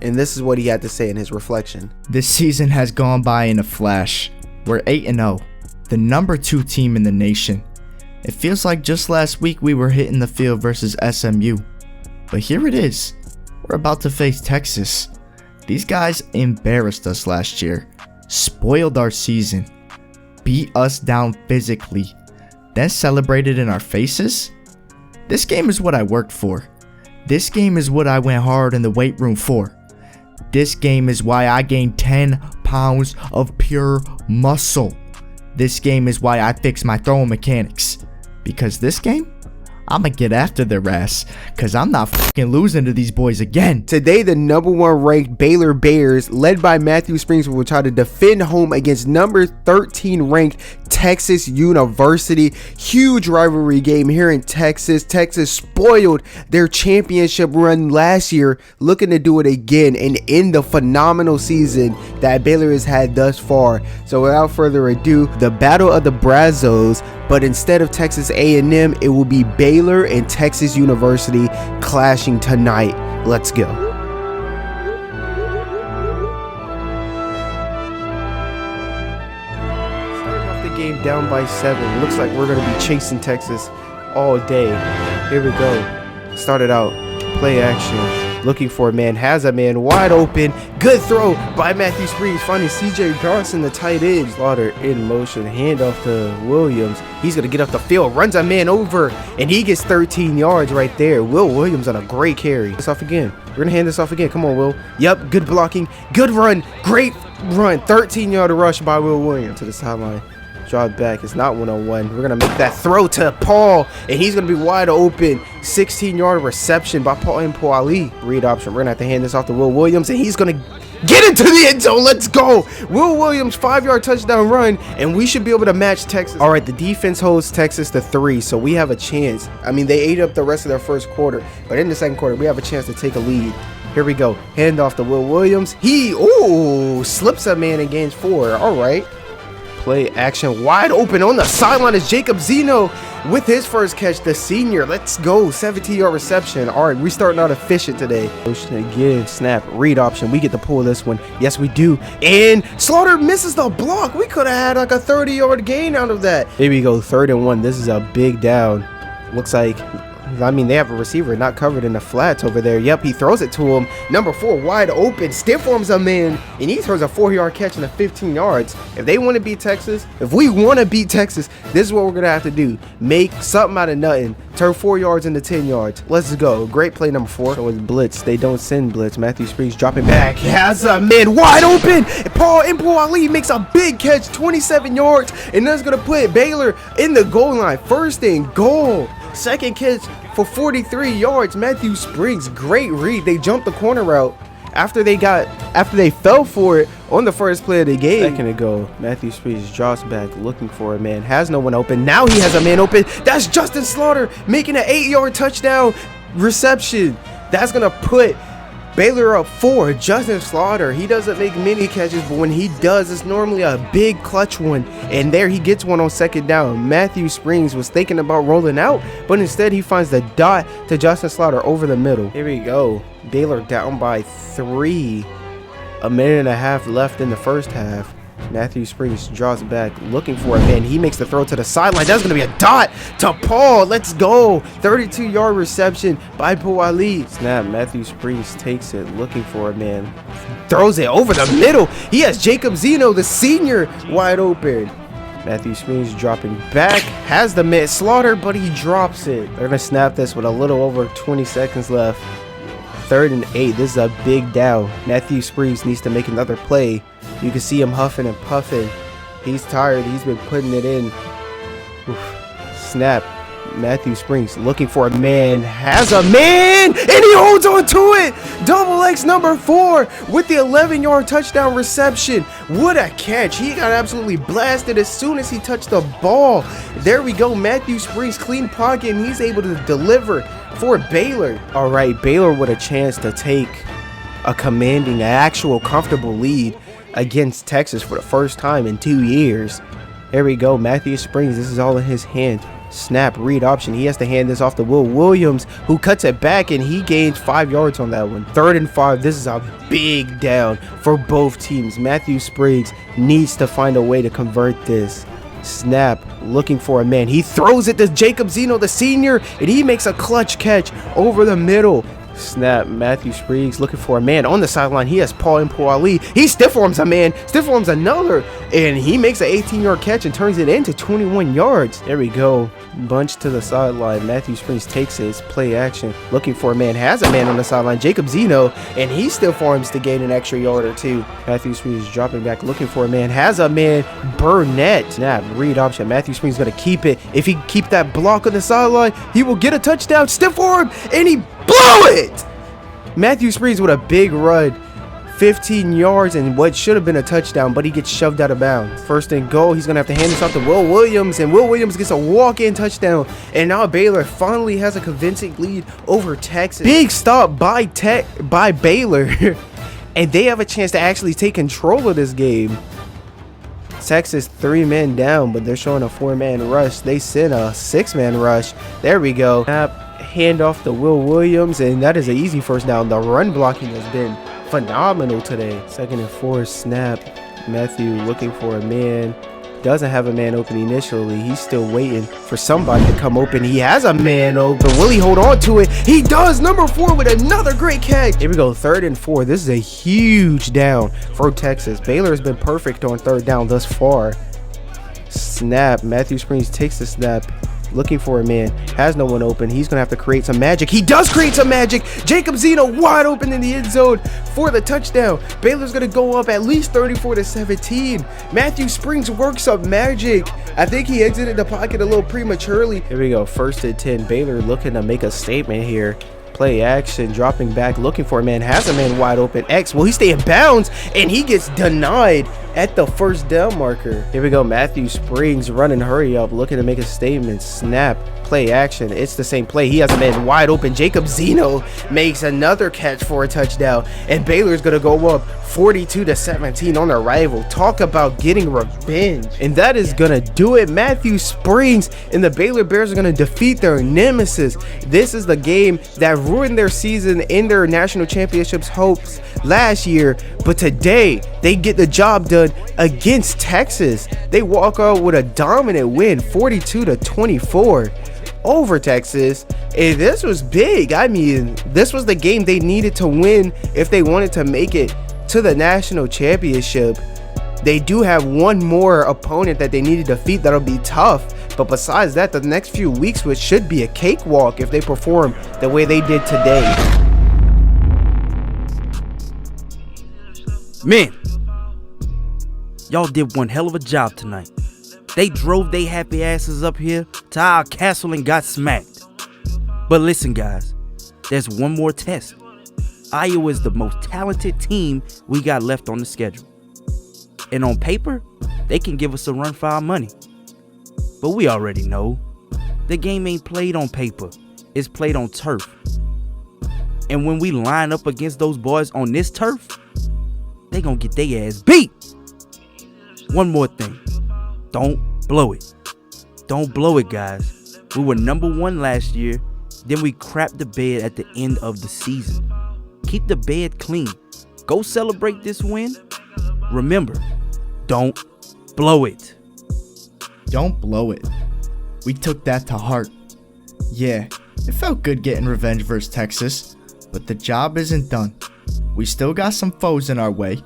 Speaker 1: And this is what he had to say in his reflection.
Speaker 7: This season has gone by in a flash. We're 8-0, the number 2 team in the nation. It feels like just last week we were hitting the field versus SMU. But here it is. We're about to face Texas. These guys embarrassed us last year, spoiled our season, beat us down physically, then celebrated in our faces? This game is what I worked for. This game is what I went hard in the weight room for. This game is why I gained 10 pounds of pure muscle. This game is why I fixed my throwing mechanics. Because this game, I'ma get after their ass, cause I'm not fucking losing to these boys again.
Speaker 1: Today, the number 1 ranked Baylor Bears, led by Matthew Springs, will try to defend home against number 13 ranked Texas University. Huge rivalry game here in Texas. Texas spoiled their championship run last year, looking to do it again and end the phenomenal season that Baylor has had thus far. So without further ado, the battle of the Brazos, but instead of Texas A&M, it will be Baylor and Texas University clashing tonight. Let's go. Starting off the game down by 7. Looks like we're going to be chasing Texas all day. Here we go. Started out. Play action. Looking for a man. Has a man wide open. Good throw by Matthew Springs. Finding CJ Johnson, the tight end. Slaughter in motion. Handoff to Williams. He's going to get up the field. Runs a man over. And he gets 13 yards right there. Will Williams on a great carry. This off again. We're going to hand this off again. Come on, Will. Yep. Good blocking. Good run. Great run. 13-yard rush by Will Williams to the sideline. Drive back. It's not one-on-one. We're going to make that throw to Paul, and he's going to be wide open. 16-yard reception by Paul and Paul Ali. Read option. We're going to have to hand this off to Will Williams, and he's going to get into the end zone. Let's go. Will Williams, 5-yard touchdown run, and we should be able to match Texas. All right, the defense holds Texas to 3, so we have a chance. I mean, they ate up the rest of their first quarter, but in the second quarter, we have a chance to take a lead. Here we go. Hand off to Will Williams. He, slips a man and gains 4. All right. Play action wide open on the sideline is Jacob Zeno with his first catch, the senior. Let's go. 17-yard reception. All right, we starting out efficient today. Motion again, snap, read option. We get to pull this one. Yes, we do. And Slaughter misses the block. We could have had like a 30-yard gain out of that. Here we go, 3rd and 1. This is a big down. Looks like, I mean, they have a receiver not covered in the flats over there. Yep, he throws it to him. Number 4 wide open. Stiff arms a man, and he throws a 4-yard catch in the 15 yards. If they want to beat Texas, if we want to beat Texas, this is what we're going to have to do. Make something out of nothing. Turn 4 yards into 10 yards. Let's go. Great play number 4. So it's blitz. They don't send blitz. Matthew Springs dropping back. Has a man wide open. Paul Ali makes a big catch, 27 yards, and that's going to put Baylor in the goal line. 1st and goal. Second catch for 43 yards. Matthew Springs, great read. They jumped the corner route after they fell for it on the first play of the game. Second ago, Matthew Springs drops back looking for a man. Has no one open. Now he has a man open. That's Justin Slaughter making an 8-yard touchdown reception. That's going to put Baylor up 4. Justin Slaughter, he doesn't make many catches, but when he does, it's normally a big clutch one. And there he gets one on 2nd down. Matthew Springs was thinking about rolling out, but instead he finds the dot to Justin Slaughter over the middle. Here we go. Baylor down by 3. A minute and a half left in the first half. Matthew Springs draws back looking for a man. He makes the throw to the sideline. That's going to be a dot to Paul. Let's go. 32-yard reception by Paul Ali. Snap. Matthew Springs takes it looking for a man. Throws it over the middle. He has Jacob Zeno, the senior, wide open. Matthew Springs dropping back. Has the man Slaughter, but he drops it. They're going to snap this with a little over 20 seconds left. 3rd and 8. This is a big down. Matthew Springs needs to make another play. You can see him huffing and puffing. He's tired. He's been putting it in. Snap. Matthew Springs looking for a man. Has a man, and he holds on to it. Double X number 4 with the 11-yard touchdown reception. What a catch. He got absolutely blasted as soon as he touched the ball. There we go. Matthew Springs clean pocket, and he's able to deliver for Baylor. All right, Baylor with a chance to take a commanding, actual comfortable lead against Texas for the first time in 2 years. Here we go. Matthew Springs, this is all in his hand. Snap, read option. He has to hand this off to Will Williams, who cuts it back, and he gains 5 yards on that one. 3rd and 5. This is a big down for both teams. Matthew Springs needs to find a way to convert this. Snap, looking for a man. He throws it to Jacob Zeno, the senior, and he makes a clutch catch over the middle. Snap, Matthew Springs looking for a man on the sideline. He has Paul and Paul Ali. He stiff arms a man, stiff arms another, and he makes an 18-yard catch and turns it into 21 yards. There we go. bunch to the sideline. Matthew Springs takes his play action, looking for a man, has a man on the sideline, Jacob Zeno, and he still farms to gain an extra yard or two. Matthew Springs dropping back, looking for a man, has a man, Burnett. Snap, read option. Matthew Springs going to keep it. If he can keep that block on the sideline, he will get a touchdown. Stiff arm, and he blew it! Matthew Springs with a big run. 15 yards and what should have been a touchdown, but he gets shoved out of bounds. First and goal, he's going to have to hand this off to Will Williams, and Will Williams gets a walk-in touchdown. And now Baylor finally has a convincing lead over Texas. Big stop by Baylor, and they have a chance to actually take control of this game. Texas 3 men down, but they're showing a 4-man rush. They sent a 6-man rush. There we go. Hand off to Will Williams, and that is an easy first down. The run blocking has been phenomenal today. 2nd and 4 snap. Matthew looking for a man. Doesn't have a man open initially. He's still waiting for somebody to come open. He has a man open. Will he hold on to it? He does. Number 4 with another great catch. Here we go. 3rd and 4. This is a huge down for Texas. Baylor has been perfect on 3rd down thus far. Snap. Matthew Springs takes the snap. Looking for a man, has no one open. He's gonna have to create some magic. He does create some magic. Jacob Zeno wide open in the end zone for the touchdown. Baylor's gonna go up at least 34-17. Matthew Springs works up magic. I think he exited the pocket a little prematurely. Here we go, 1st and 10. Baylor looking to make a statement here. Play action, dropping back, looking for a man, has a man wide open. Will he stay in bounds? And he gets denied at the 1st down marker. Here we go, Matthew Springs running hurry up, looking to make a statement. Snap, play action. It's the same play. He has a man wide open. Jacob Zeno makes another catch for a touchdown, and Baylor's gonna go up 42-17 on arrival. Talk about getting revenge. And that is gonna do it. Matthew Springs and the Baylor Bears are gonna defeat their nemesis. This is the game that ruined their season in their national championships hopes last year, but today they get the job done against Texas. They walk out with a dominant win, 42-24 over Texas. And this was big. I mean, this was the game they needed to win if they wanted to make it to the national championship. They do have one more opponent that they need to defeat that'll be tough, but besides that, the next few weeks which should be a cakewalk if they perform the way they did today.
Speaker 4: Man, y'all did one hell of a job tonight. They drove they happy asses up here to our castle and got smacked. But listen, guys, there's one more test. Iowa is the most talented team we got left on the schedule. And on paper, they can give us a run for our money. But we already know, the game ain't played on paper, it's played on turf. And when we line up against those boys on this turf, they gonna get their ass beat. One more thing, don't blow it. Don't blow it, guys. We were number 1 last year, then we crapped the bed at the end of the season. Keep the bed clean. Go celebrate this win. Remember, don't blow it.
Speaker 7: Don't blow it. We took that to heart. Yeah, it felt good getting revenge versus Texas, but the job isn't done. We still got some foes in our way,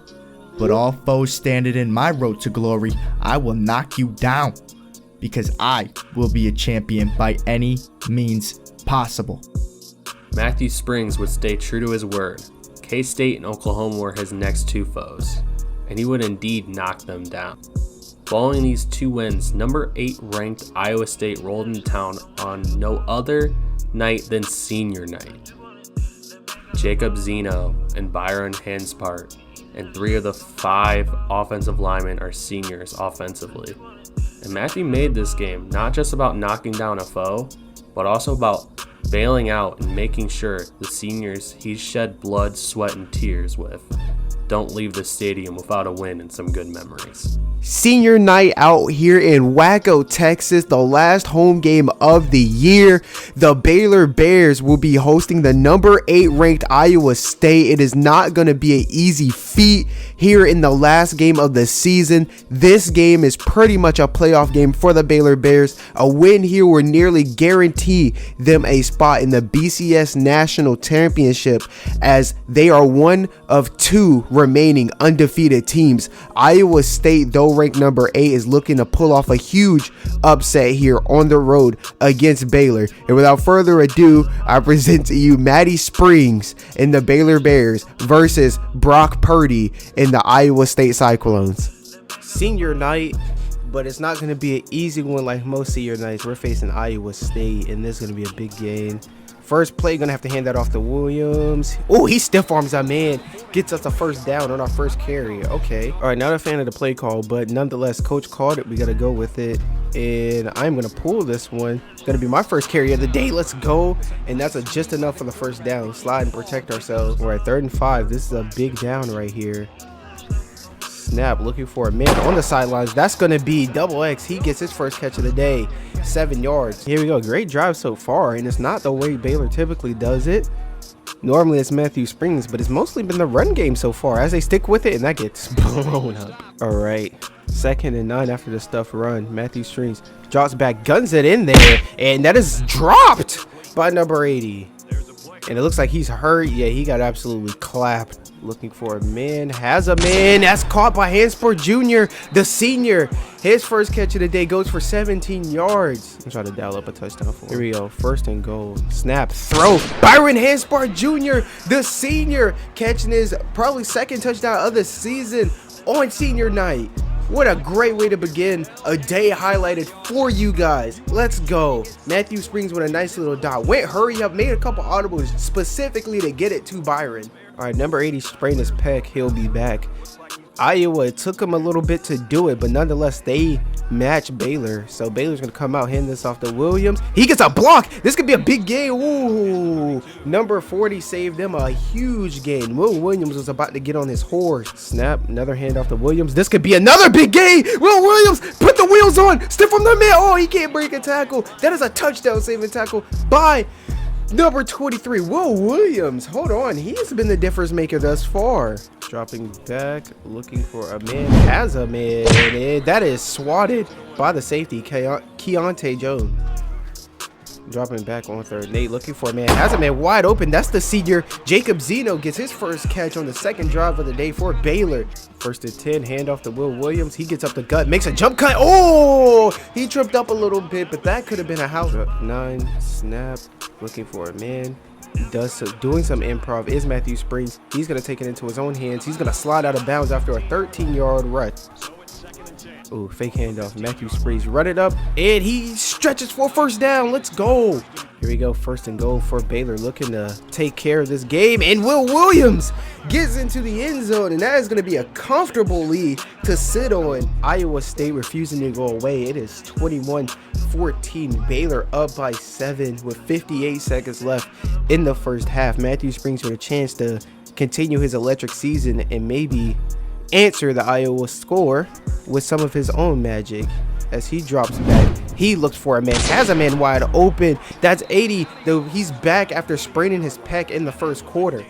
Speaker 7: but all foes standing in my road to glory, I will knock you down, because I will be a champion by any means possible.
Speaker 5: Matthew Springs would stay true to his word. K-State and Oklahoma were his next 2 foes, and he would indeed knock them down. Following these 2 wins, number 8 ranked Iowa State rolled into town on no other night than senior night. Jacob Zeno and Byron Hanspart and 3 of the 5 offensive linemen are seniors offensively. And Matthew made this game not just about knocking down a foe, but also about bailing out and making sure the seniors he shed blood, sweat, and tears with don't leave the stadium without a win and some good memories.
Speaker 1: Senior night out here in Waco, Texas, the last home game of the year. The Baylor Bears will be hosting the number 8 ranked Iowa State. It is not going to be an easy feat here in the last game of the season. This game is pretty much a playoff game for the Baylor Bears. A win here will nearly guarantee them a spot in the BCS National Championship, as they are one of 2 remaining undefeated teams. Iowa State, though ranked number 8, is looking to pull off a huge upset here on the road against Baylor. And without further ado, I present to you Matty Springs in the Baylor Bears versus Brock Purdy in the Iowa State Cyclones. Senior night, but it's not going to be an easy one like most senior nights. We're facing Iowa State, and this is going to be a big game. First play, going to have to hand that off to Williams. Oh, he stiff arms that man. Gets us a first down on our first carry. Okay. All right, not a fan of the play call, but nonetheless, coach called it. We got to go with it. And I'm going to pull this one. It's going to be my first carry of the day. Let's go. And that's just enough for the first down. Slide and protect ourselves. All right, 3rd and 5. This is a big down right here. Snap, looking for a man on the sidelines. That's going to be double X. He gets his first catch of the day. 7 yards. Here we go. Great drive so far, and it's not the way Baylor typically does it. Normally it's Matthew Springs, but it's mostly been the run game so far as they stick with it, and that gets blown up. All right, 2nd and 9 after the stuff run. Matthew Springs drops back, guns it in there, and that is dropped by number 80. And it looks like he's hurt. Yeah, he got absolutely clapped. Looking for a man, has a man. That's caught by Hansport Jr., the senior. His first catch of the day goes for 17 yards. I'm trying to dial up a touchdown for him. Here we go, 1st and goal. Snap, throw. Byron Hansport Jr., the senior, catching his probably 2nd touchdown of the season on senior night. What a great way to begin a day highlighted for you guys. Let's go. Matthew Springs with a nice little dot. Went hurry up, made a couple audibles specifically to get it to Byron. All right, number 80 sprained his pec. He'll be back. Iowa, it took him a little bit to do it, but nonetheless, they match Baylor. So Baylor's going to come out, hand this off to Williams. He gets a block. This could be a big game. Ooh, number 40 saved them a huge gain. Will Williams was about to get on his horse. Snap, another handoff to Williams. This could be another big game. Will Williams, put the wheels on. Stiff from the man. Oh, he can't break a tackle. That is a touchdown saving tackle by number 23, Will Williams. Hold on, he's been the difference maker thus far. Dropping back, looking for a man, has a man, and that is swatted by the safety, Keontae Jones. Dropping back on 3rd and 8, looking for a man, has a man wide open. That's the senior. Jacob Zeno gets his first catch on the 2nd drive of the day for Baylor. 1st and 10, handoff to Will Williams. He gets up the gut, makes a jump cut. Oh, he tripped up a little bit, but that could have been a house. 9, snap, looking for a man. Doing some improv is Matthew Springs. He's going to take it into his own hands. He's going to slide out of bounds after a 13-yard rush. Ooh, fake handoff. Matthew Springs run it up, and he stretches for 1st down. Let's go. Here we go, 1st and goal for Baylor, looking to take care of this game. And Will Williams gets into the end zone, and that is going to be a comfortable lead to sit on. Iowa State refusing to go away. It is 21-14. Baylor up by 7 with 58 seconds left in the first half. Matthew Springs with a chance to continue his electric season and maybe answer the Iowa score with some of his own magic. As he drops back, he looks for a man, has a man wide open. That's 80, though he's back after spraining his pec in the 1st quarter.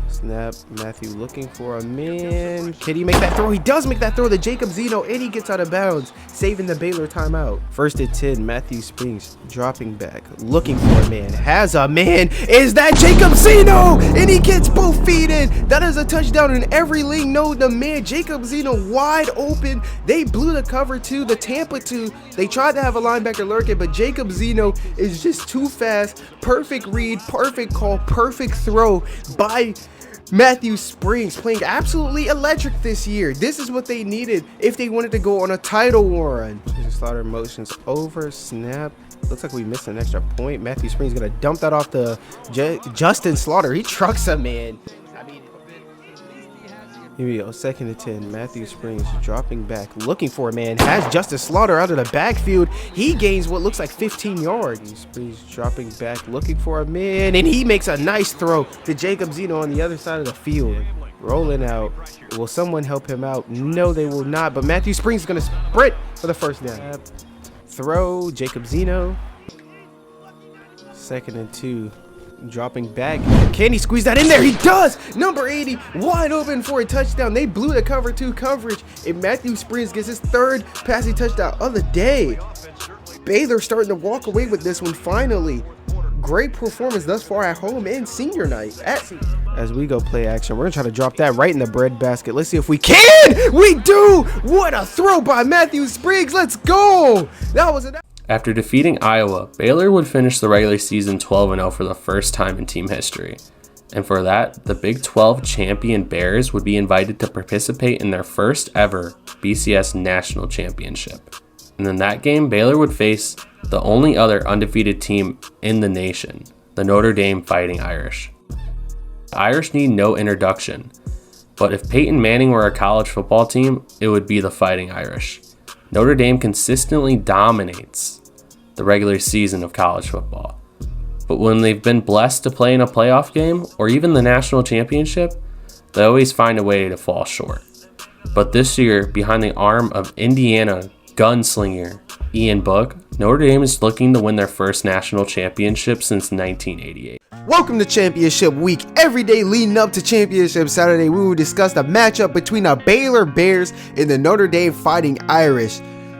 Speaker 1: Snap, Matthew looking for a man. Can he make that throw? He does make that throw to Jacob Zeno, and he gets out of bounds, saving the Baylor timeout. 1st and 10, Matthew Springs dropping back, looking for a man, has a man. Is that Jacob Zeno? And he gets both feet in. That is a touchdown in every league. No, the man, Jacob Zeno, wide open. They blew the cover 2, the Tampa 2. They tried to have a linebacker lurking, but Jacob Zeno is just too fast. Perfect read, perfect call, perfect throw by Matthew Springs, playing absolutely electric this year. This is what they needed if they wanted to go on a title run. Slaughter motions over, snap. Looks like we missed an extra point. Matthew Springs gonna dump that off to Justin Slaughter. He trucks a man. Here we go, 2nd and 10. Matthew Springs dropping back, looking for a man. Has Justin Slaughter out of the backfield. He gains what looks like 15 yards. Springs dropping back, looking for a man, and he makes a nice throw to Jacob Zeno on the other side of the field. Rolling out. Will someone help him out? No, they will not. But Matthew Springs is going to sprint for the 1st down. Throw, Jacob Zeno. 2nd and 2. Dropping back. Can he squeeze that in there? He does! Number 80, wide open for a touchdown. They blew the cover 2 coverage, and Matthew Springs gets his 3rd passing touchdown of the day. Baylor starting to walk away with this one finally. Great performance thus far at home and senior night. as we go play action. We're gonna try to drop that right in the bread basket. Let's see if we can. We do. What a throw by Matthew Spriggs. Let's go. That was an.
Speaker 5: After defeating Iowa, Baylor would finish the regular season 12-0 for the first time in team history. And for that, the Big 12 champion Bears would be invited to participate in their first ever BCS National Championship. And in that game, Baylor would face the only other undefeated team in the nation, the Notre Dame Fighting Irish. The Irish need no introduction, but if Peyton Manning were a college football team, it would be the Fighting Irish. Notre Dame consistently dominates the regular season of college football, but when they've been blessed to play in a playoff game or even the national championship, they always find a way to fall short. But this year, behind the arm of Indiana gunslinger Ian Book, Notre Dame is looking to win their first national championship since 1988.
Speaker 1: Welcome to Championship Week. Every day leading up to Championship Saturday, we will discuss the matchup between the Baylor Bears and the Notre Dame Fighting Irish.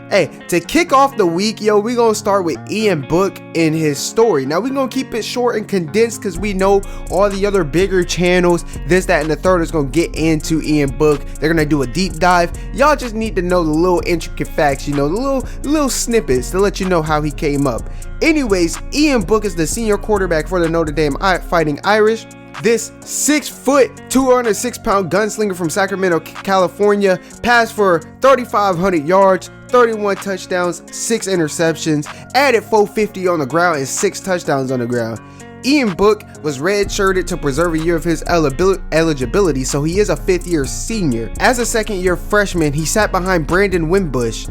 Speaker 1: Hey, to kick off the week, we're going to start with Ian Book and his story. Now, we're going to keep it short and condensed because we know all the other bigger channels, this, that, and the third is going to get into Ian Book. They're going to do a deep dive. Y'all just need to know the little intricate facts, the little snippets to let you know how he came up. Anyways, Ian Book is the senior quarterback for the Notre Dame Fighting Irish. This 6', 206-pound gunslinger from Sacramento, California, passed for 3,500 yards, 31 touchdowns, 6 interceptions, added 450 on the ground and 6 touchdowns on the ground. Ian Book was redshirted to preserve a year of his eligibility, so he is a 5th-year senior. As a 2nd-year freshman, he sat behind Brandon Wimbush.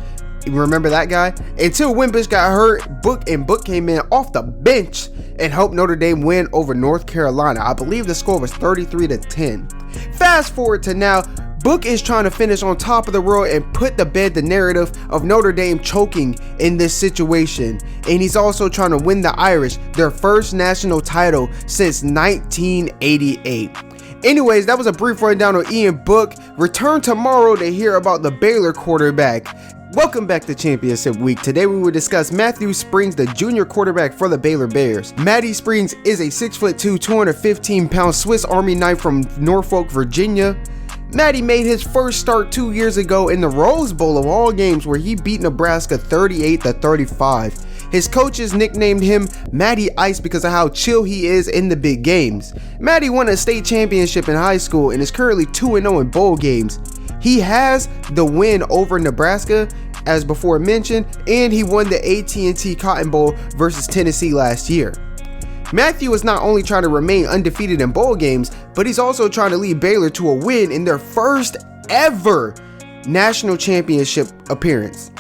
Speaker 1: Remember that guy? Until Wimbush got hurt, Book came in off the bench and helped Notre Dame win over North Carolina. I believe the score was 33-10. Fast forward to now, Book is trying to finish on top of the world and put to bed the narrative of Notre Dame choking in this situation. And he's also trying to win the Irish their first national title since 1988. Anyways, that was a brief rundown on Ian Book. Return tomorrow to hear about the Baylor quarterback. Welcome back to Championship Week. Today we will discuss Matthew Spriggs, the junior quarterback for the Baylor Bears. Matty Spriggs is a 6'2", 215-pound Swiss Army knife from Norfolk, Virginia. Matty made his first start 2 years ago in the Rose Bowl of all games, where he beat Nebraska 38-35. His coaches nicknamed him Matty Ice because of how chill he is in the big games. Matty won a state championship in high school and is currently 2-0 in bowl games. He has the win over Nebraska, as before mentioned, and he won the AT&T Cotton Bowl versus Tennessee last year. Matthew is not only trying to remain undefeated in bowl games, but he's also trying to lead Baylor to a win in their first ever national championship appearance.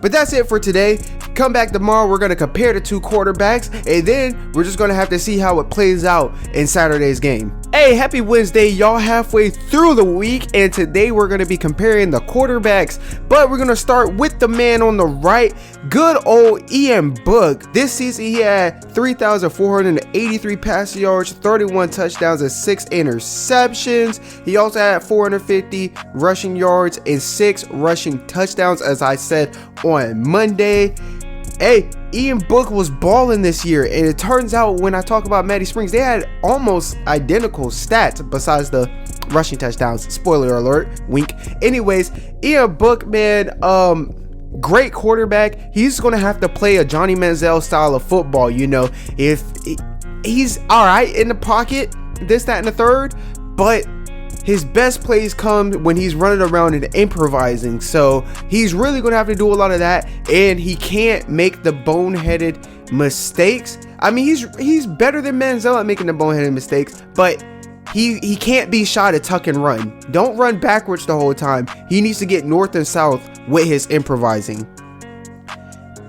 Speaker 1: But that's it for today. Come back tomorrow, we're going to compare the two quarterbacks, and then we're just going to have to see how it plays out in Saturday's game. Hey, happy Wednesday, y'all, halfway through the week, and today we're going to be comparing the quarterbacks, but we're going to start with the man on the right, good old Ian Book. This season he had 3,483 passing yards, 31 touchdowns, and 6 interceptions. He also had 450 rushing yards and 6 rushing touchdowns, as I said on Monday. Hey, Ian Book was balling this year, and it turns out when I talk about Matty Spriggs, they had almost identical stats besides the rushing touchdowns. Spoiler alert, wink. Anyways, Ian Book, man, great quarterback. He's gonna have to play a Johnny Manziel style of football. If he's all right in the pocket, this, that, and the third, but his best plays come when he's running around and improvising. So he's really going to have to do a lot of that, and he can't make the boneheaded mistakes. I mean, he's better than Manziel at making the boneheaded mistakes, but he can't be shy to tuck and run. Don't run backwards the whole time. He needs to get north and south with his improvising.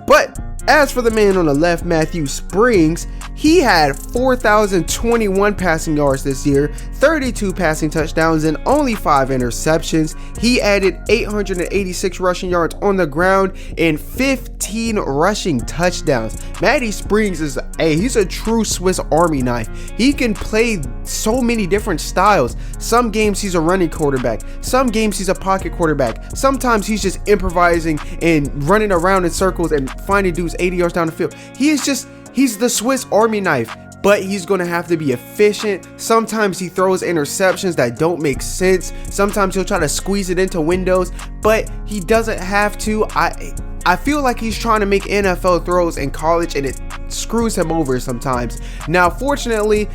Speaker 1: But as for the man on the left, Matthew Spriggs, he had 4,021 passing yards this year, 32 passing touchdowns, and only 5 interceptions. He added 886 rushing yards on the ground and 15 rushing touchdowns. Matty Spriggs he's a true Swiss Army knife. He can play so many different styles. Some games he's a running quarterback. Some games he's a pocket quarterback. Sometimes he's just improvising and running around in circles and finding dudes 80 yards down the field. He's the Swiss Army knife. but he's going to have to be efficient. Sometimes he throws interceptions that don't make sense. Sometimes he'll try to squeeze it into windows, but he doesn't have to. I feel like he's trying to make NFL throws in college, and it screws him over sometimes. Now, fortunately,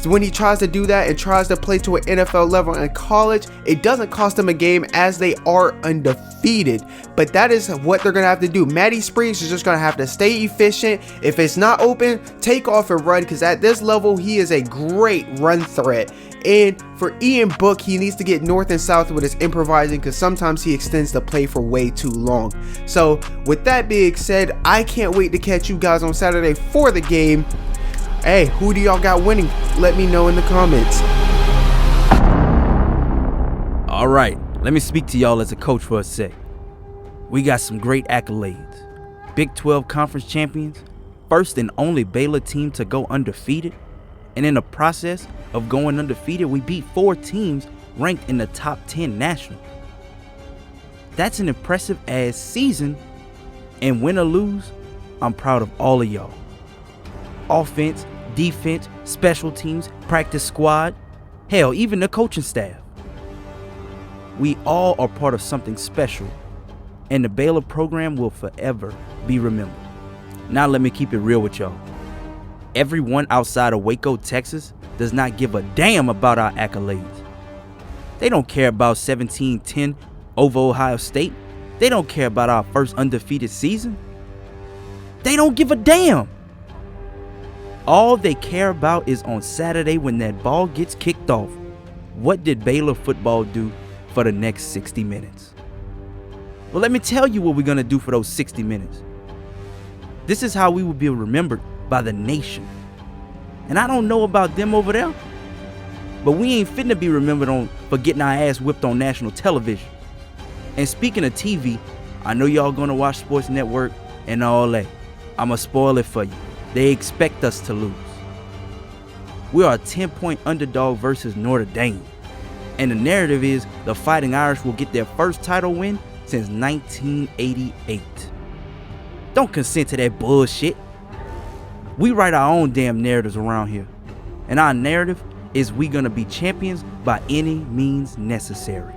Speaker 1: when he tries to do that and tries to play to an NFL level in college, it doesn't cost him a game, as they are undefeated. But that is what they're going to have to do. Matty Springs is just going to have to stay efficient. If it's not open, take off and run, because at this level, he is a great run threat. And for Ian Book, he needs to get north and south with his improvising, because sometimes he extends the play for way too long. So with that being said, I can't wait to catch you guys on Saturday for the game. Hey, who do y'all got winning? Let me know in the comments.
Speaker 4: All right, let me speak to y'all as a coach for a sec. We got some great accolades. Big 12 conference champions, first and only Baylor team to go undefeated, and in the process of going undefeated, we beat 4 teams ranked in the top 10 national. That's an impressive ass season, and win or lose, I'm proud of all of y'all. Offense, defense, special teams, practice squad, hell, even the coaching staff. We all are part of something special, and the Baylor program will forever be remembered. Now let me keep it real with y'all. Everyone outside of Waco, Texas does not give a damn about our accolades. They don't care about 17-10 over Ohio State. They don't care about our first undefeated season. They don't give a damn. All they care about is on Saturday when that ball gets kicked off. What did Baylor football do for the next 60 minutes? Well, let me tell you what we're going to do for those 60 minutes. This is how we will be remembered by the nation. And I don't know about them over there, but we ain't finna be remembered for getting our ass whipped on national television. And speaking of TV, I know y'all gonna watch Sports Network and all that. I'ma spoil it for you. They expect us to lose. We are a 10-point underdog versus Notre Dame. And the narrative is the Fighting Irish will get their first title win since 1988. Don't consent to that bullshit. We write our own damn narratives around here. And our narrative is we gonna be champions by any means necessary.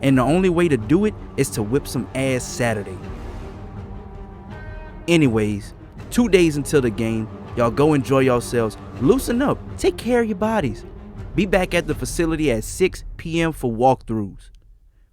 Speaker 4: And the only way to do it is to whip some ass Saturday. Anyways, 2 days until the game, y'all go enjoy yourselves, loosen up, take care of your bodies. Be back at the facility at 6 p.m. for walkthroughs.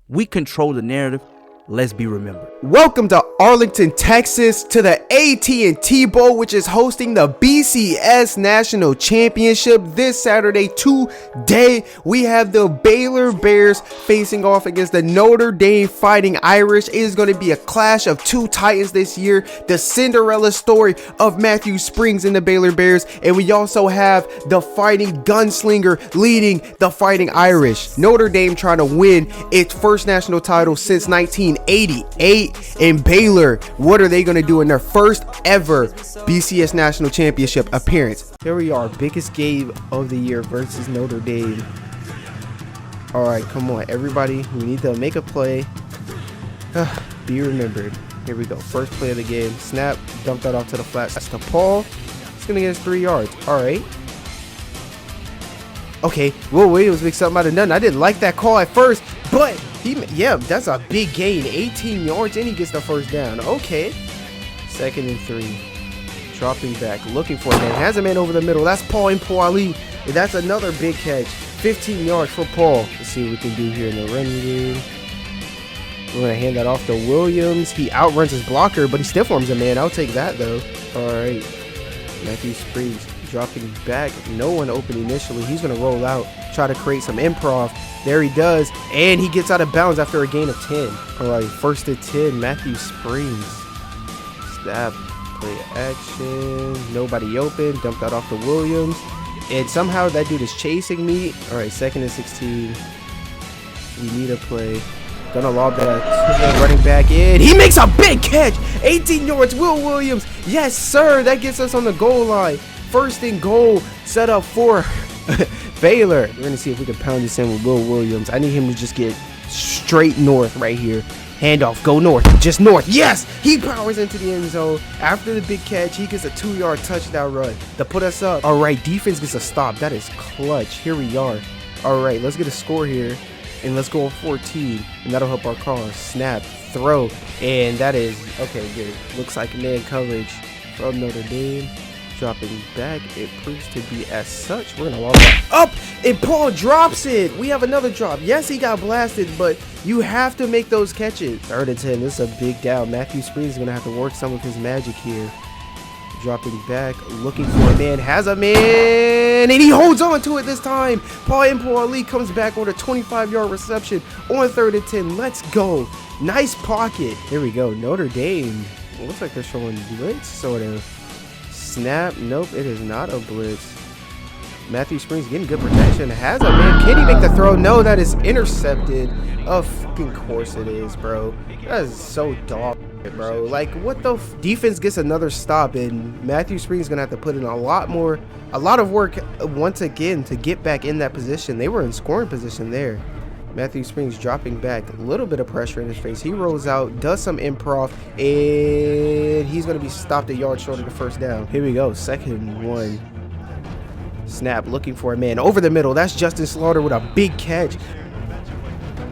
Speaker 4: We control the narrative. Let's be remembered.
Speaker 1: Welcome to Arlington, Texas, to the AT&T Bowl, which is hosting the BCS National Championship this Saturday. Today, we have the Baylor Bears facing off against the Notre Dame Fighting Irish. It is going to be a clash of two titans this year, the Cinderella story of Matthew Springs and the Baylor Bears, and we also have the Fighting Gunslinger leading the Fighting Irish. Notre Dame trying to win its first national title since 1988. And Baylor, what are they going to do in their first ever BCS National Championship appearance? Here we are, biggest game of the year versus Notre Dame. All right, come on, everybody. We need to make a play. Be remembered. Here we go. First play of the game. Snap. Dump that off to the flat. That's to Paul. It's going to get us 3 yards. All right. Okay, Will Williams makes something out of nothing. I didn't like that call at first, but yeah, that's a big gain. 18 yards, and he gets the first down. Okay. 2nd and 3. Dropping back, looking for a man. Has a man over the middle. That's Paul and Paulie. That's another big catch. 15 yards for Paul. Let's see what we can do here in the run game. We're going to hand that off to Williams. He outruns his blocker, but he stiff arms a man. I'll take that, though. All right. Matthew Springs dropping back. No one open initially. He's going to roll out, try to create some improv. There he does, and he gets out of bounds after a gain of 10. All right, 1st and 10, Matthew Springs. Snap, play action. Nobody open. Dump that off to Williams. And somehow that dude is chasing me. All right, 2nd and 16. We need a play. Gonna lob that running back in. He makes a big catch. 18 yards, Will Williams. Yes, sir. That gets us on the goal line. 1st and goal set up for Baylor. We're going to see if we can pound this in with Will Williams. I need him to just get straight north right here. Handoff, go north, just north. Yes! He powers into the end zone. After the big catch, he gets a 2-yard touchdown run to put us up. All right, defense gets a stop. That is clutch. Here we are. All right, let's get a score here. And let's go on 14. And that'll help our cause. Snap, throw. And that is, okay, good. Looks like man coverage from Notre Dame. Dropping back, it proves to be as such. We're gonna log that up, and Paul drops it. We have another drop. Yes, he got blasted, but you have to make those catches. 3rd and 10. This is a big down. Matthew Springs is gonna have to work some of his magic here. Dropping back, looking for a man, has a man, and he holds on to it this time. Paul Ali comes back on a 25-yard reception on 3rd and 10. Let's go. Nice pocket. Here we go. Notre Dame. It looks like they're showing blitz, sort of. Snap, nope, it is not a blitz. Matthew Springs getting good protection, has a man. Can he make the throw? No, that is intercepted. Of fucking course it is, bro. That is so dog, bro. Like, what the defense gets another stop, and Matthew Springs is gonna have to put in a lot of work once again to get back in that position. They were in scoring position there. Matthew Springs dropping back, a little bit of pressure in his face. He rolls out, does some improv, and he's going to be stopped a yard short of the first down. Here we go, 2nd and 1. Snap, looking for a man over the middle. That's Justin Slaughter with a big catch.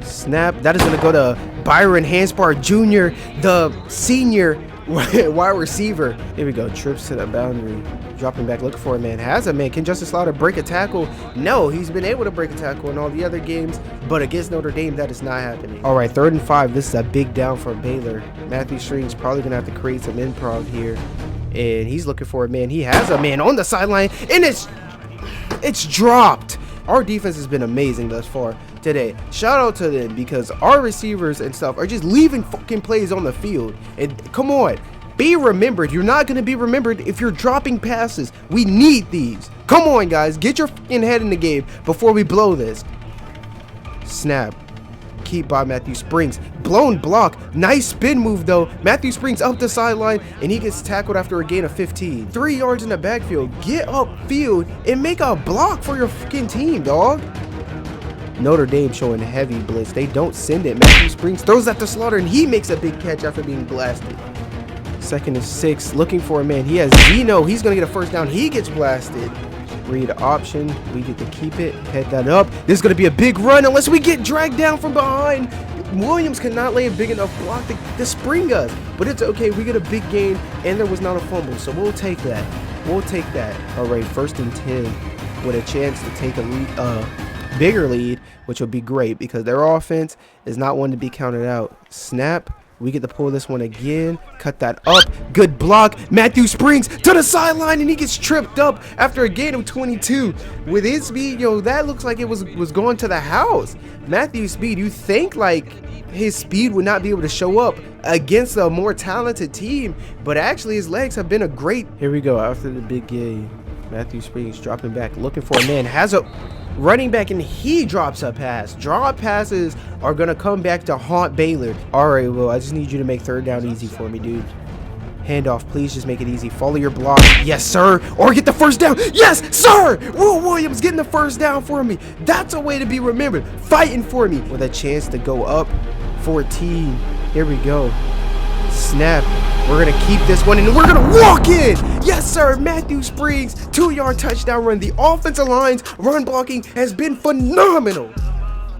Speaker 1: Snap, that is going to go to Byron Hanspar Jr., the senior wide receiver. Here we go, trips to the boundary. Dropping back, looking for a man, has a man. Can Justin Slaughter break a tackle? No, he's been able to break a tackle in all the other games, but against Notre Dame, that is not happening. All right, 3rd and 5. This is a big down for Baylor. Matthew Springs probably gonna have to create some improv here, and he's looking for a man. He has a man on the sideline, and it's dropped. Our defense has been amazing thus far today. Shout out to them, because our receivers and stuff are just leaving fucking plays on the field. And come on, be remembered. You're not going to be remembered if you're dropping passes. We need these. Come on, guys. Get your fucking head in the game before we blow this. Snap. Keep by Matthew Springs. Blown block. Nice spin move, though. Matthew Springs up the sideline, and he gets tackled after a gain of 15. 3 yards in the backfield. Get upfield and make a block for your fucking team, dog. Notre Dame showing heavy blitz. They don't send it. Matthew Springs throws that to Slaughter, and he makes a big catch after being blasted. 2nd and 6, looking for a man. He has Zeno. He's going to get a first down. He gets blasted. Read option. We get to keep it. Head that up. This is going to be a big run unless we get dragged down from behind. Williams cannot lay a big enough block to spring us. But it's okay. We get a big gain, and there was not a fumble. So we'll take that. We'll take that. All right, 1st and 10 with a chance to take a bigger lead, which will be great because their offense is not one to be counted out. Snap. We get to pull this one again. Cut that up. Good block. Matthew Springs to the sideline, and he gets tripped up after a gain of 22. With his speed, yo, that looks like it was going to the house. Matthew's speed, you think like his speed would not be able to show up against a more talented team, but actually his legs have been a great. Here we go. After the big gain, Matthew Springs dropping back, looking for a man. Has a running back, and he drops a pass. Drop passes are going to come back to haunt Baylor. All right, well, I just need you to make 3rd down easy for me, dude. Handoff, please just make it easy. Follow your block. Yes, sir. Or get the first down. Yes, sir. Will Williams getting the first down for me. That's a way to be remembered. Fighting for me with a chance to go up 14. Here we go. Snap. We're going to keep this one, and we're going to walk in. Yes, sir. Matthew Springs, 2-yard touchdown run. The offensive line's run blocking has been phenomenal.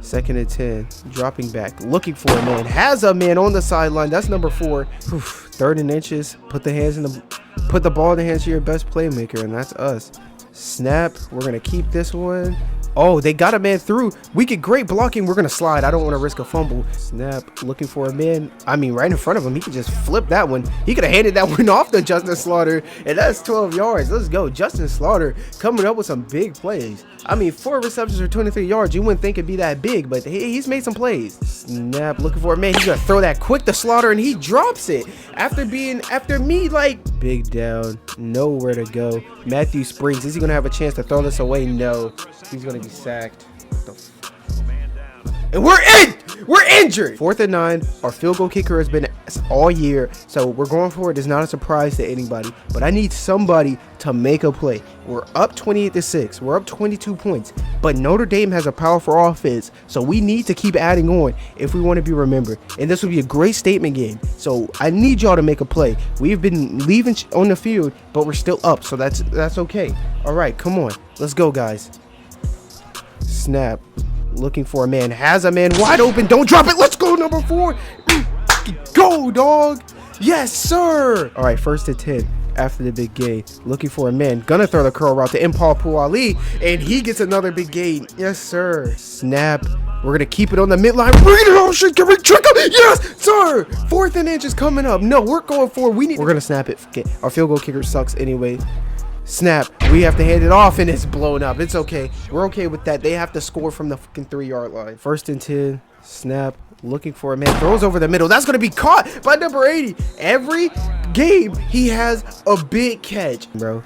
Speaker 1: 2nd and 10. Dropping back. Looking for a man. Has a man on the sideline. That's number 4. 3rd and inches. Put the ball in the hands of your best playmaker, and that's us. Snap. We're going to keep this one. Oh, they got a man through. We get great blocking. We're going to slide. I don't want to risk a fumble. Snap. Looking for a man. I mean, right in front of him. He could just flip that one. He could have handed that one off to Justin Slaughter. And that's 12 yards. Let's go. Justin Slaughter coming up with some big plays. I mean, 4 receptions for 23 yards. You wouldn't think it'd be that big, but he's made some plays. Snap. Looking for a man. He's going to throw that quick to Slaughter, and he drops it. After me, like, big down. Nowhere to go. Matthew Springs. Is he going to have a chance to throw this away? No. He's going to be sacked. And we're in! We're injured. 4th and 9. Our field goal kicker has been all year, so we're going for it. It's not a surprise to anybody, but I need somebody to make a play. We're up 28-6. We're up 22 points, but Notre Dame has a powerful offense, so we need to keep adding on if we want to be remembered. And this will be a great statement game, so I need y'all to make a play. We've been leaving on the field, but we're still up, so that's okay. All right, come on. Let's go, guys. Snap. Looking for a man. Has a man wide open. Don't drop it. Let's go, number 4. Go, dog. Yes, sir. All right, 1st and 10 after the big gain. Looking for a man. Gonna throw the curl route to Impal Puali, and he gets another big gain. Yes, sir. Snap. We're going to keep it on the midline. Read it. Oh, shit. Can we trick him? Yes, sir. 4th and inch is coming up. No, we're going for it. We're going to snap it. Forget. Our field goal kicker sucks anyway. Snap. We have to hand it off, and it's blown up. It's okay. We're okay with that. They have to score from the fucking 3-yard line. 1st and 10. Snap. Looking for a man. Throws over the middle. That's going to be caught by number 80. Every game, he has a big catch, bro.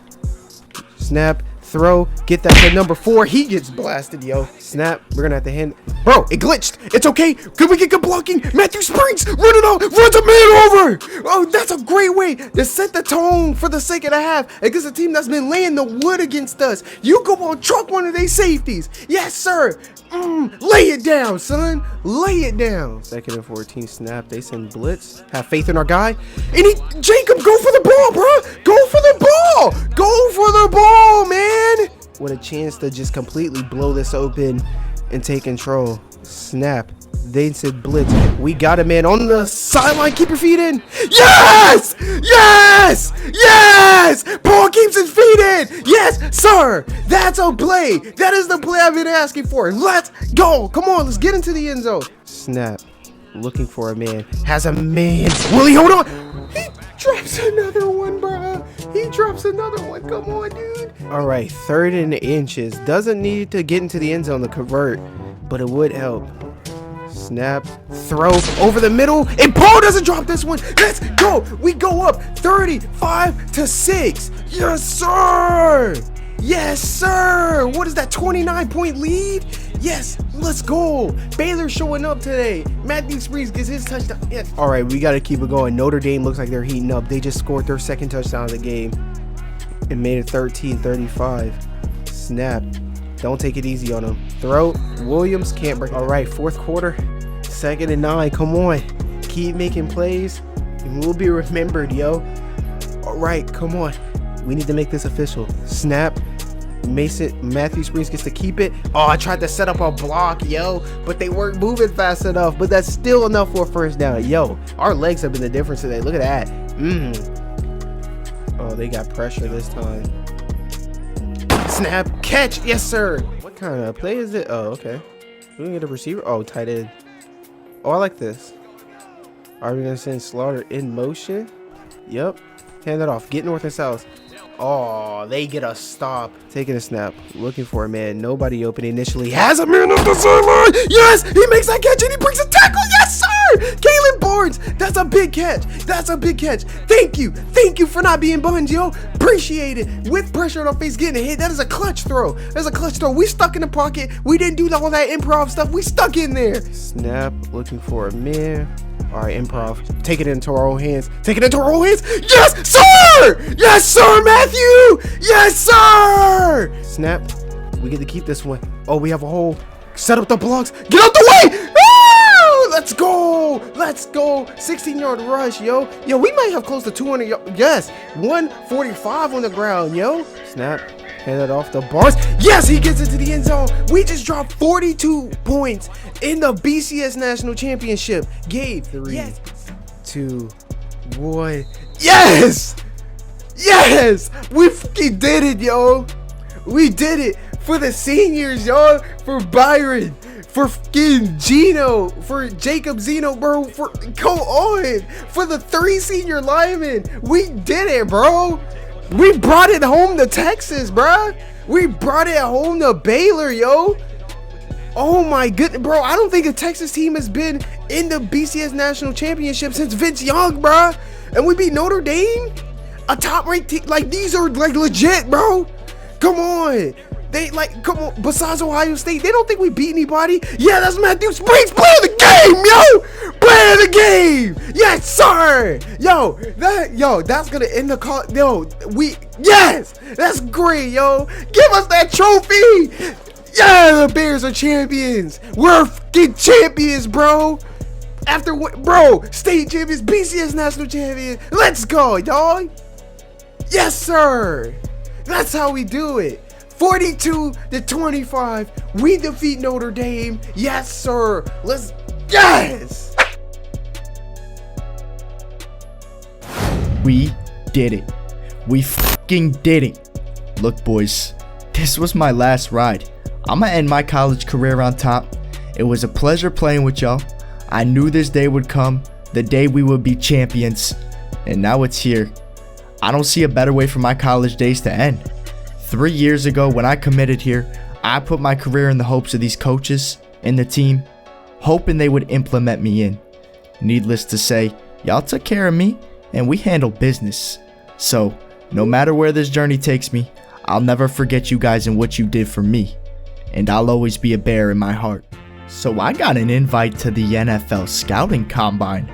Speaker 1: Snap. Throw. Get that to number 4. He gets blasted, yo. Snap. We're going to have to hand. Bro, it glitched. It's okay. Can we get good blocking? Matthew Springs. Run it out. Runs a man over. Oh, that's a great way to set the tone for the second half against a team that's been laying the wood against us. You go on, truck one of their safeties. Yes, sir. Lay it down, son. Lay it down. 2nd and 14. Snap. They send blitz. Have faith in our guy. And Jacob, go for the ball, bro. Go for the ball. Go for the ball, man. What a chance to just completely blow this open and take control. Snap. They said blitz. We got a man on the sideline. Keep your feet in. Yes! Yes! Yes! Paul keeps his feet in. Yes, sir. That's a play. That is the play I've been asking for. Let's go. Come on. Let's get into the end zone. Snap. Looking for a man. Has a man. Will he hold on? He drops another one, bro. He drops another one. Come on, dude. All right. 3rd and inches. Doesn't need to get into the end zone to convert, but it would help. Snap, throw over the middle, and Paul doesn't drop this one. Let's go. We go up 35-6. Yes, sir. Yes, sir. What is that, 29-point lead? Yes, let's go. Baylor showing up today. Matthew Springs gets his touchdown. Yes. All right, we got to keep it going. Notre Dame looks like they're heating up. They just scored their 2nd touchdown of the game and made it 13-35. Snap. Don't take it easy on him. Throw. Williams can't break. All right, 4th quarter. 2nd and 9. Come on. Keep making plays, and we'll be remembered, yo. All right, come on. We need to make this official. Snap. Matthew Springs gets to keep it. Oh, I tried to set up a block, yo, but they weren't moving fast enough. But that's still enough for a 1st down. Yo, our legs have been the difference today. Look at that. Oh, they got pressure this time. Snap, catch, yes, sir. What kind of play is it? Oh, okay. We can get a receiver. Oh, tight end. Oh, I like this. Are we gonna send Slaughter in motion? Yep. Hand it off. Get north and south. Oh, they get a stop. Taking a snap. Looking for a man. Nobody open initially. Has a man up the sideline. Yes, he makes that catch and he brings a tackle. Yes, sir. Kalen Barnes. That's a big catch. That's a big catch. Thank you. Thank you for not being bummed, yo. Appreciate it. With pressure on our face getting a hit. That is a clutch throw. That's a clutch throw. We stuck in the pocket. We didn't do all that improv stuff. We stuck in there. Snap. Looking for a man. All right, improv. Take it into our own hands. Take it into our own hands. Yes, sir! Yes, sir, Matthew! Yes, sir! Snap. We get to keep this one. Oh, we have a hole. Set up the blocks. Get out the way! Woo! Let's go! Let's go! 16-yard rush, yo. Yo, we might have close to 200 yards. Yes, 145 on the ground, yo. Snap. Hand it off to Barnes. Yes, he gets into the end zone. We just dropped 42 points in the BCS National Championship. Gabe, 3, 2, 1. Yes! Yes! We fucking did it, yo. We did it for the seniors, y'all. For Byron. For fucking Gino. For Jacob Zeno, bro. For go on. For the 3 senior linemen. We did it, bro. We brought it home to Texas, bruh. We brought it home to Baylor, yo. Oh my goodness, bro. I don't think a Texas team has been in the BCS National Championship since Vince Young, bruh. And we beat Notre Dame, a top-ranked team. Like, these are like legit, bro. Come on. They like, come on. Besides Ohio State, they don't think we beat anybody. Yeah, that's Matthew Springs playing the the game, yo! Player of the game! Yes, sir! That's gonna end the call. Yes! That's great, yo! Give us that trophy! Yeah, the Bears are champions! We're fucking champions, bro! After what, bro? State champions, BCS national champions. Let's go, dog! Yes, sir! That's how we do it. 42-25. We defeat Notre Dame. Yes, sir. Yes!
Speaker 7: We did it. We fucking did it. Look, boys, this was my last ride. I'ma end my college career on top. It was a pleasure playing with y'all. I knew this day would come, the day we would be champions, and now it's here. I don't see a better way for my college days to end. 3 years ago when I committed here, I put my career in the hopes of these coaches and the team, hoping they would implement me in. Needless to say, y'all took care of me and we handled business. So, no matter where this journey takes me, I'll never forget you guys and what you did for me. And I'll always be a Bear in my heart. So I got an invite to the NFL Scouting Combine.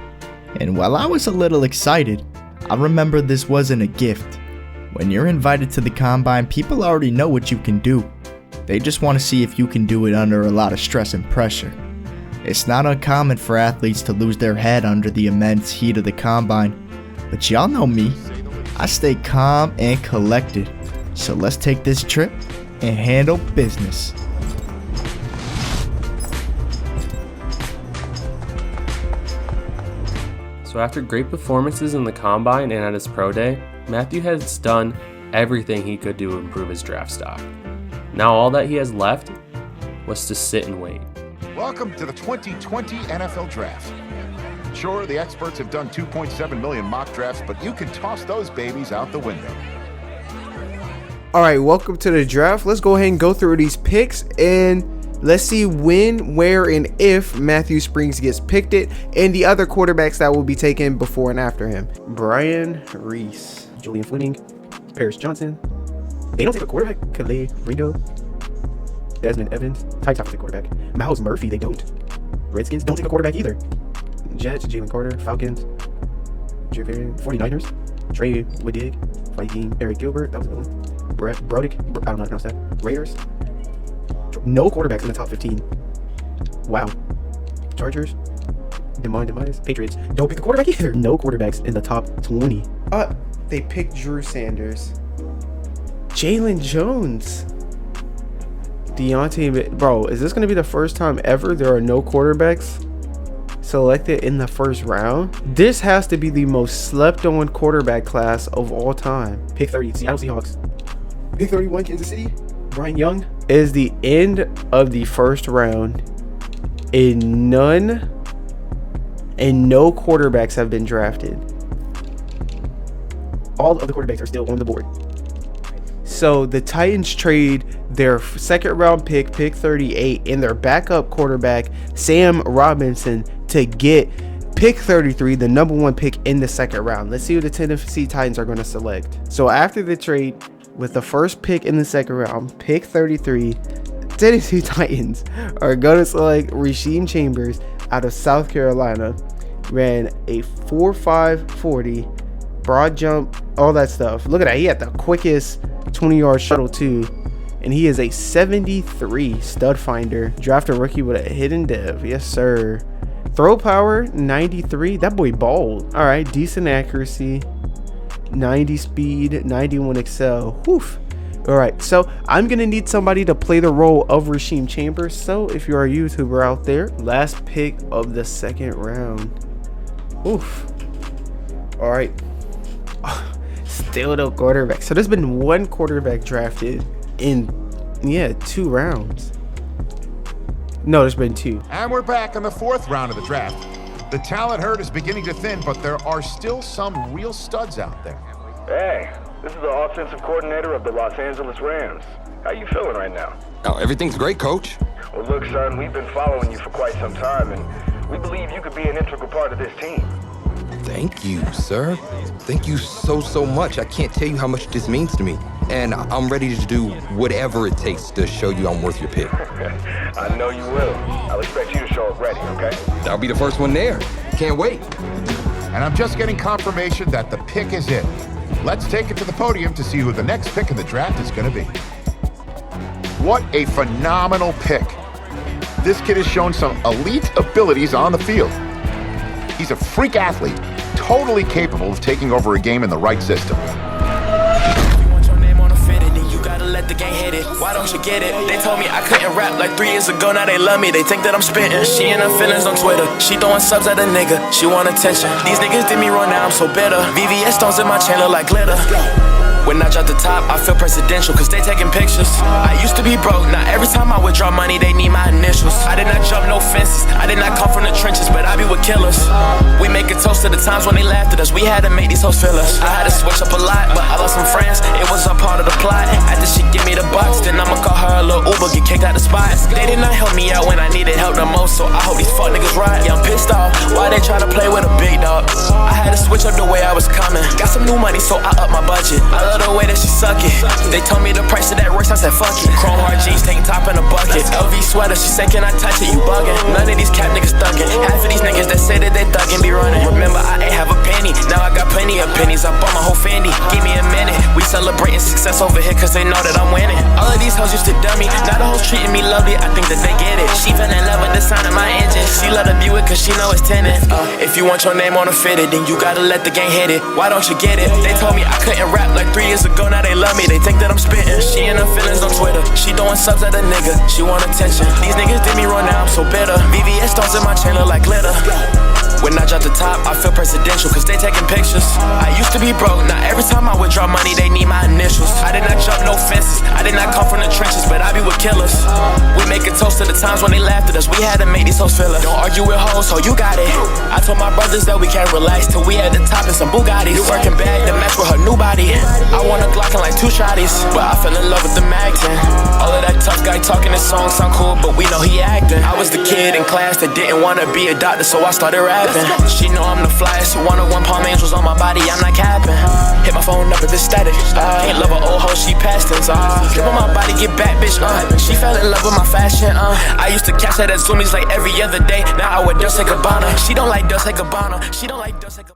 Speaker 7: And while I was a little excited, I remember this wasn't a gift. When you're invited to the Combine, people already know what you can do. They just want to see if you can do it under a lot of stress and pressure. It's not uncommon for athletes to lose their head under the immense heat of the Combine. But y'all know me. I stay calm and collected. So let's take this trip and handle business.
Speaker 5: So after great performances in the Combine and at his pro day, Matthew has done everything he could to improve his draft stock. Now all that he has left was to sit and wait.
Speaker 9: Welcome to the 2020 NFL Draft. Sure, the experts have done 2.7 million mock drafts, but you can toss those babies out the window.
Speaker 1: All right, welcome to the draft. Let's go ahead and go through these picks and let's see when, where, and if Matthew Springs gets picked it and the other quarterbacks that will be taken before and after him. Brian Reese, Julian Fleming, Paris Johnson. They don't take a quarterback. Calais Ringo, Desmond Evans. Titans have to take a quarterback. Miles Murphy, they don't. Redskins don't take a quarterback either. Jets, Jalen Carter. Falcons, 49ers, Trey Wittig, Viking, Eric Gilbert. That was a good one. Brodick, I don't know how to pronounce that. Raiders. No quarterbacks in the top 15. Wow. Chargers. Demise. Patriots. Don't pick a quarterback either. No quarterbacks in the top 20. They picked Drew Sanders. Jalen Jones. Deontay. Bro, is this going to be the first time ever there are no quarterbacks selected in the first round? This has to be the most slept on quarterback class of all time. Pick 30, Seattle Seahawks. Pick 31, Kansas City. Brian Young. Is the end of the first round, and no quarterbacks have been drafted. All of the quarterbacks are still on the board. So the Titans trade their second round pick 38, and their backup quarterback Sam Robinson to get pick 33, the number one pick in the second round. Let's see who the Tennessee Titans are going to select. So after the trade, with the first pick in the second round, pick 33, Tennessee Titans are going to select Rasheem Chambers out of South Carolina. Ran a 4.5 40, broad jump, all that stuff. Look at that. He had the quickest 20-yard shuttle too. And he is a 73 stud finder. Draft a rookie with a hidden dev. Yes, sir. Throw power, 93. That boy balled. All right, decent accuracy. 90 speed, 91 excel. Woof. All right, so I'm gonna need somebody to play the role of Rasheem Chambers. So if you're a YouTuber out there, last pick of the second round. Oof. All right. Still no quarterback. So there's been one quarterback drafted in 2 rounds. No, there's been 2.
Speaker 9: And we're back in the 4th round of the draft. The talent herd is beginning to thin, but there are still some real studs out there.
Speaker 10: Hey, this is the offensive coordinator of the Los Angeles Rams. How you feeling right now?
Speaker 11: Oh, everything's great, Coach.
Speaker 10: Well, look, son, we've been following you for quite some time, and we believe you could be an integral part of this team.
Speaker 11: Thank you, sir. Thank you so much. I can't tell you how much this means to me. and I'm ready to do whatever it takes to show you I'm worth your pick.
Speaker 10: I know you will. I'll expect you to show up ready, okay?
Speaker 11: I'll be the first one there. Can't wait.
Speaker 9: And I'm just getting confirmation that the pick is in. Let's take it to the podium to see who the next pick in the draft is going to be. What a phenomenal pick. This kid has shown some elite abilities on the field. He's a freak athlete, totally capable of taking over a game in the right system.
Speaker 12: Let the game hit it. Why don't you get it? They told me I couldn't rap like 3 years ago. Now they love me. They think that I'm spitting. She in her feelings on Twitter. She throwing subs at a nigga. She want attention. These niggas did me wrong. Now I'm so bitter. VVS stones in my chain look like glitter. When I drop the top, I feel presidential, cause they taking pictures. I used to be broke, now every time I withdraw money, they need my initials. I did not jump no fences, I did not come from the trenches, but I be with killers. We make a toast to the times when they laughed at us, we had to make these hoes feel us. I had to switch up a lot, but I lost some friends, it was a part of the plot. After she give me the box, then I'ma call her a little Uber, get kicked out the spot. They did not help me out when I needed help the most, so I hope these fuck niggas ride. Yeah, I'm pissed off, why they try to play with a big dog? I had to switch up the way I was coming. Got some new money, so I up my budget. I love the way that she suck it. They told me the price of that Royce, I said fuck it. Chrome hard jeans, tank top in a bucket. LV sweater, she said can I touch it, you bugging. None of these cap niggas thugging. Half of these niggas that say that they thugging be running. Remember I ain't have a penny, now I got plenty of pennies. I bought my whole Fendi, give me a minute. We celebrating success over here cause they know that I'm winning. All of these hoes used to dumb me, now the hoes treating me lovely, I think that they get it. She fell in love with the sound of my engine. She love to Buick cause she know it's tinted. If you want your name on a fitted, then you gotta let the game hit it. Why don't you get it? They told me I couldn't rap like 3 years ago, now they love me, they think that I'm spitting. She in her feelings on Twitter. She throwing subs at a nigga. She want attention. These niggas did me wrong, now I'm so bitter. VVS stones in my chain look like glitter. When I drop the top, I feel presidential, cause they taking pictures. I used to be broke, now every time I withdraw money, they need my initials. I did not jump no fences, I did not come from the trenches, but I be with killers. We make a toast to the times when they laughed at us, we had to make these hoes feel us. Don't argue with hoes, so you got it. I told my brothers that we can't relax till we at the top in some Bugattis. You working bag to match with her new body. I want a Glock and like 2 shotties, but I fell in love with the Magden. All of that tough guy talking, his songs sound cool, but we know he acting. I was the kid in class that didn't wanna be a doctor, so I started rapping. She know I'm the flyest, 101 Palm Angels on my body, I'm not capping. Hit my phone up if it's static. Can't love an old hoe, she past tense. Slip on my body, get back, bitch. She fell in love with my fashion. I used to catch her at Zoomies like every other day. Now I wear Dolce & Gabbana. She don't like Dolce & Gabbana. She don't like Dolce & Gabbana.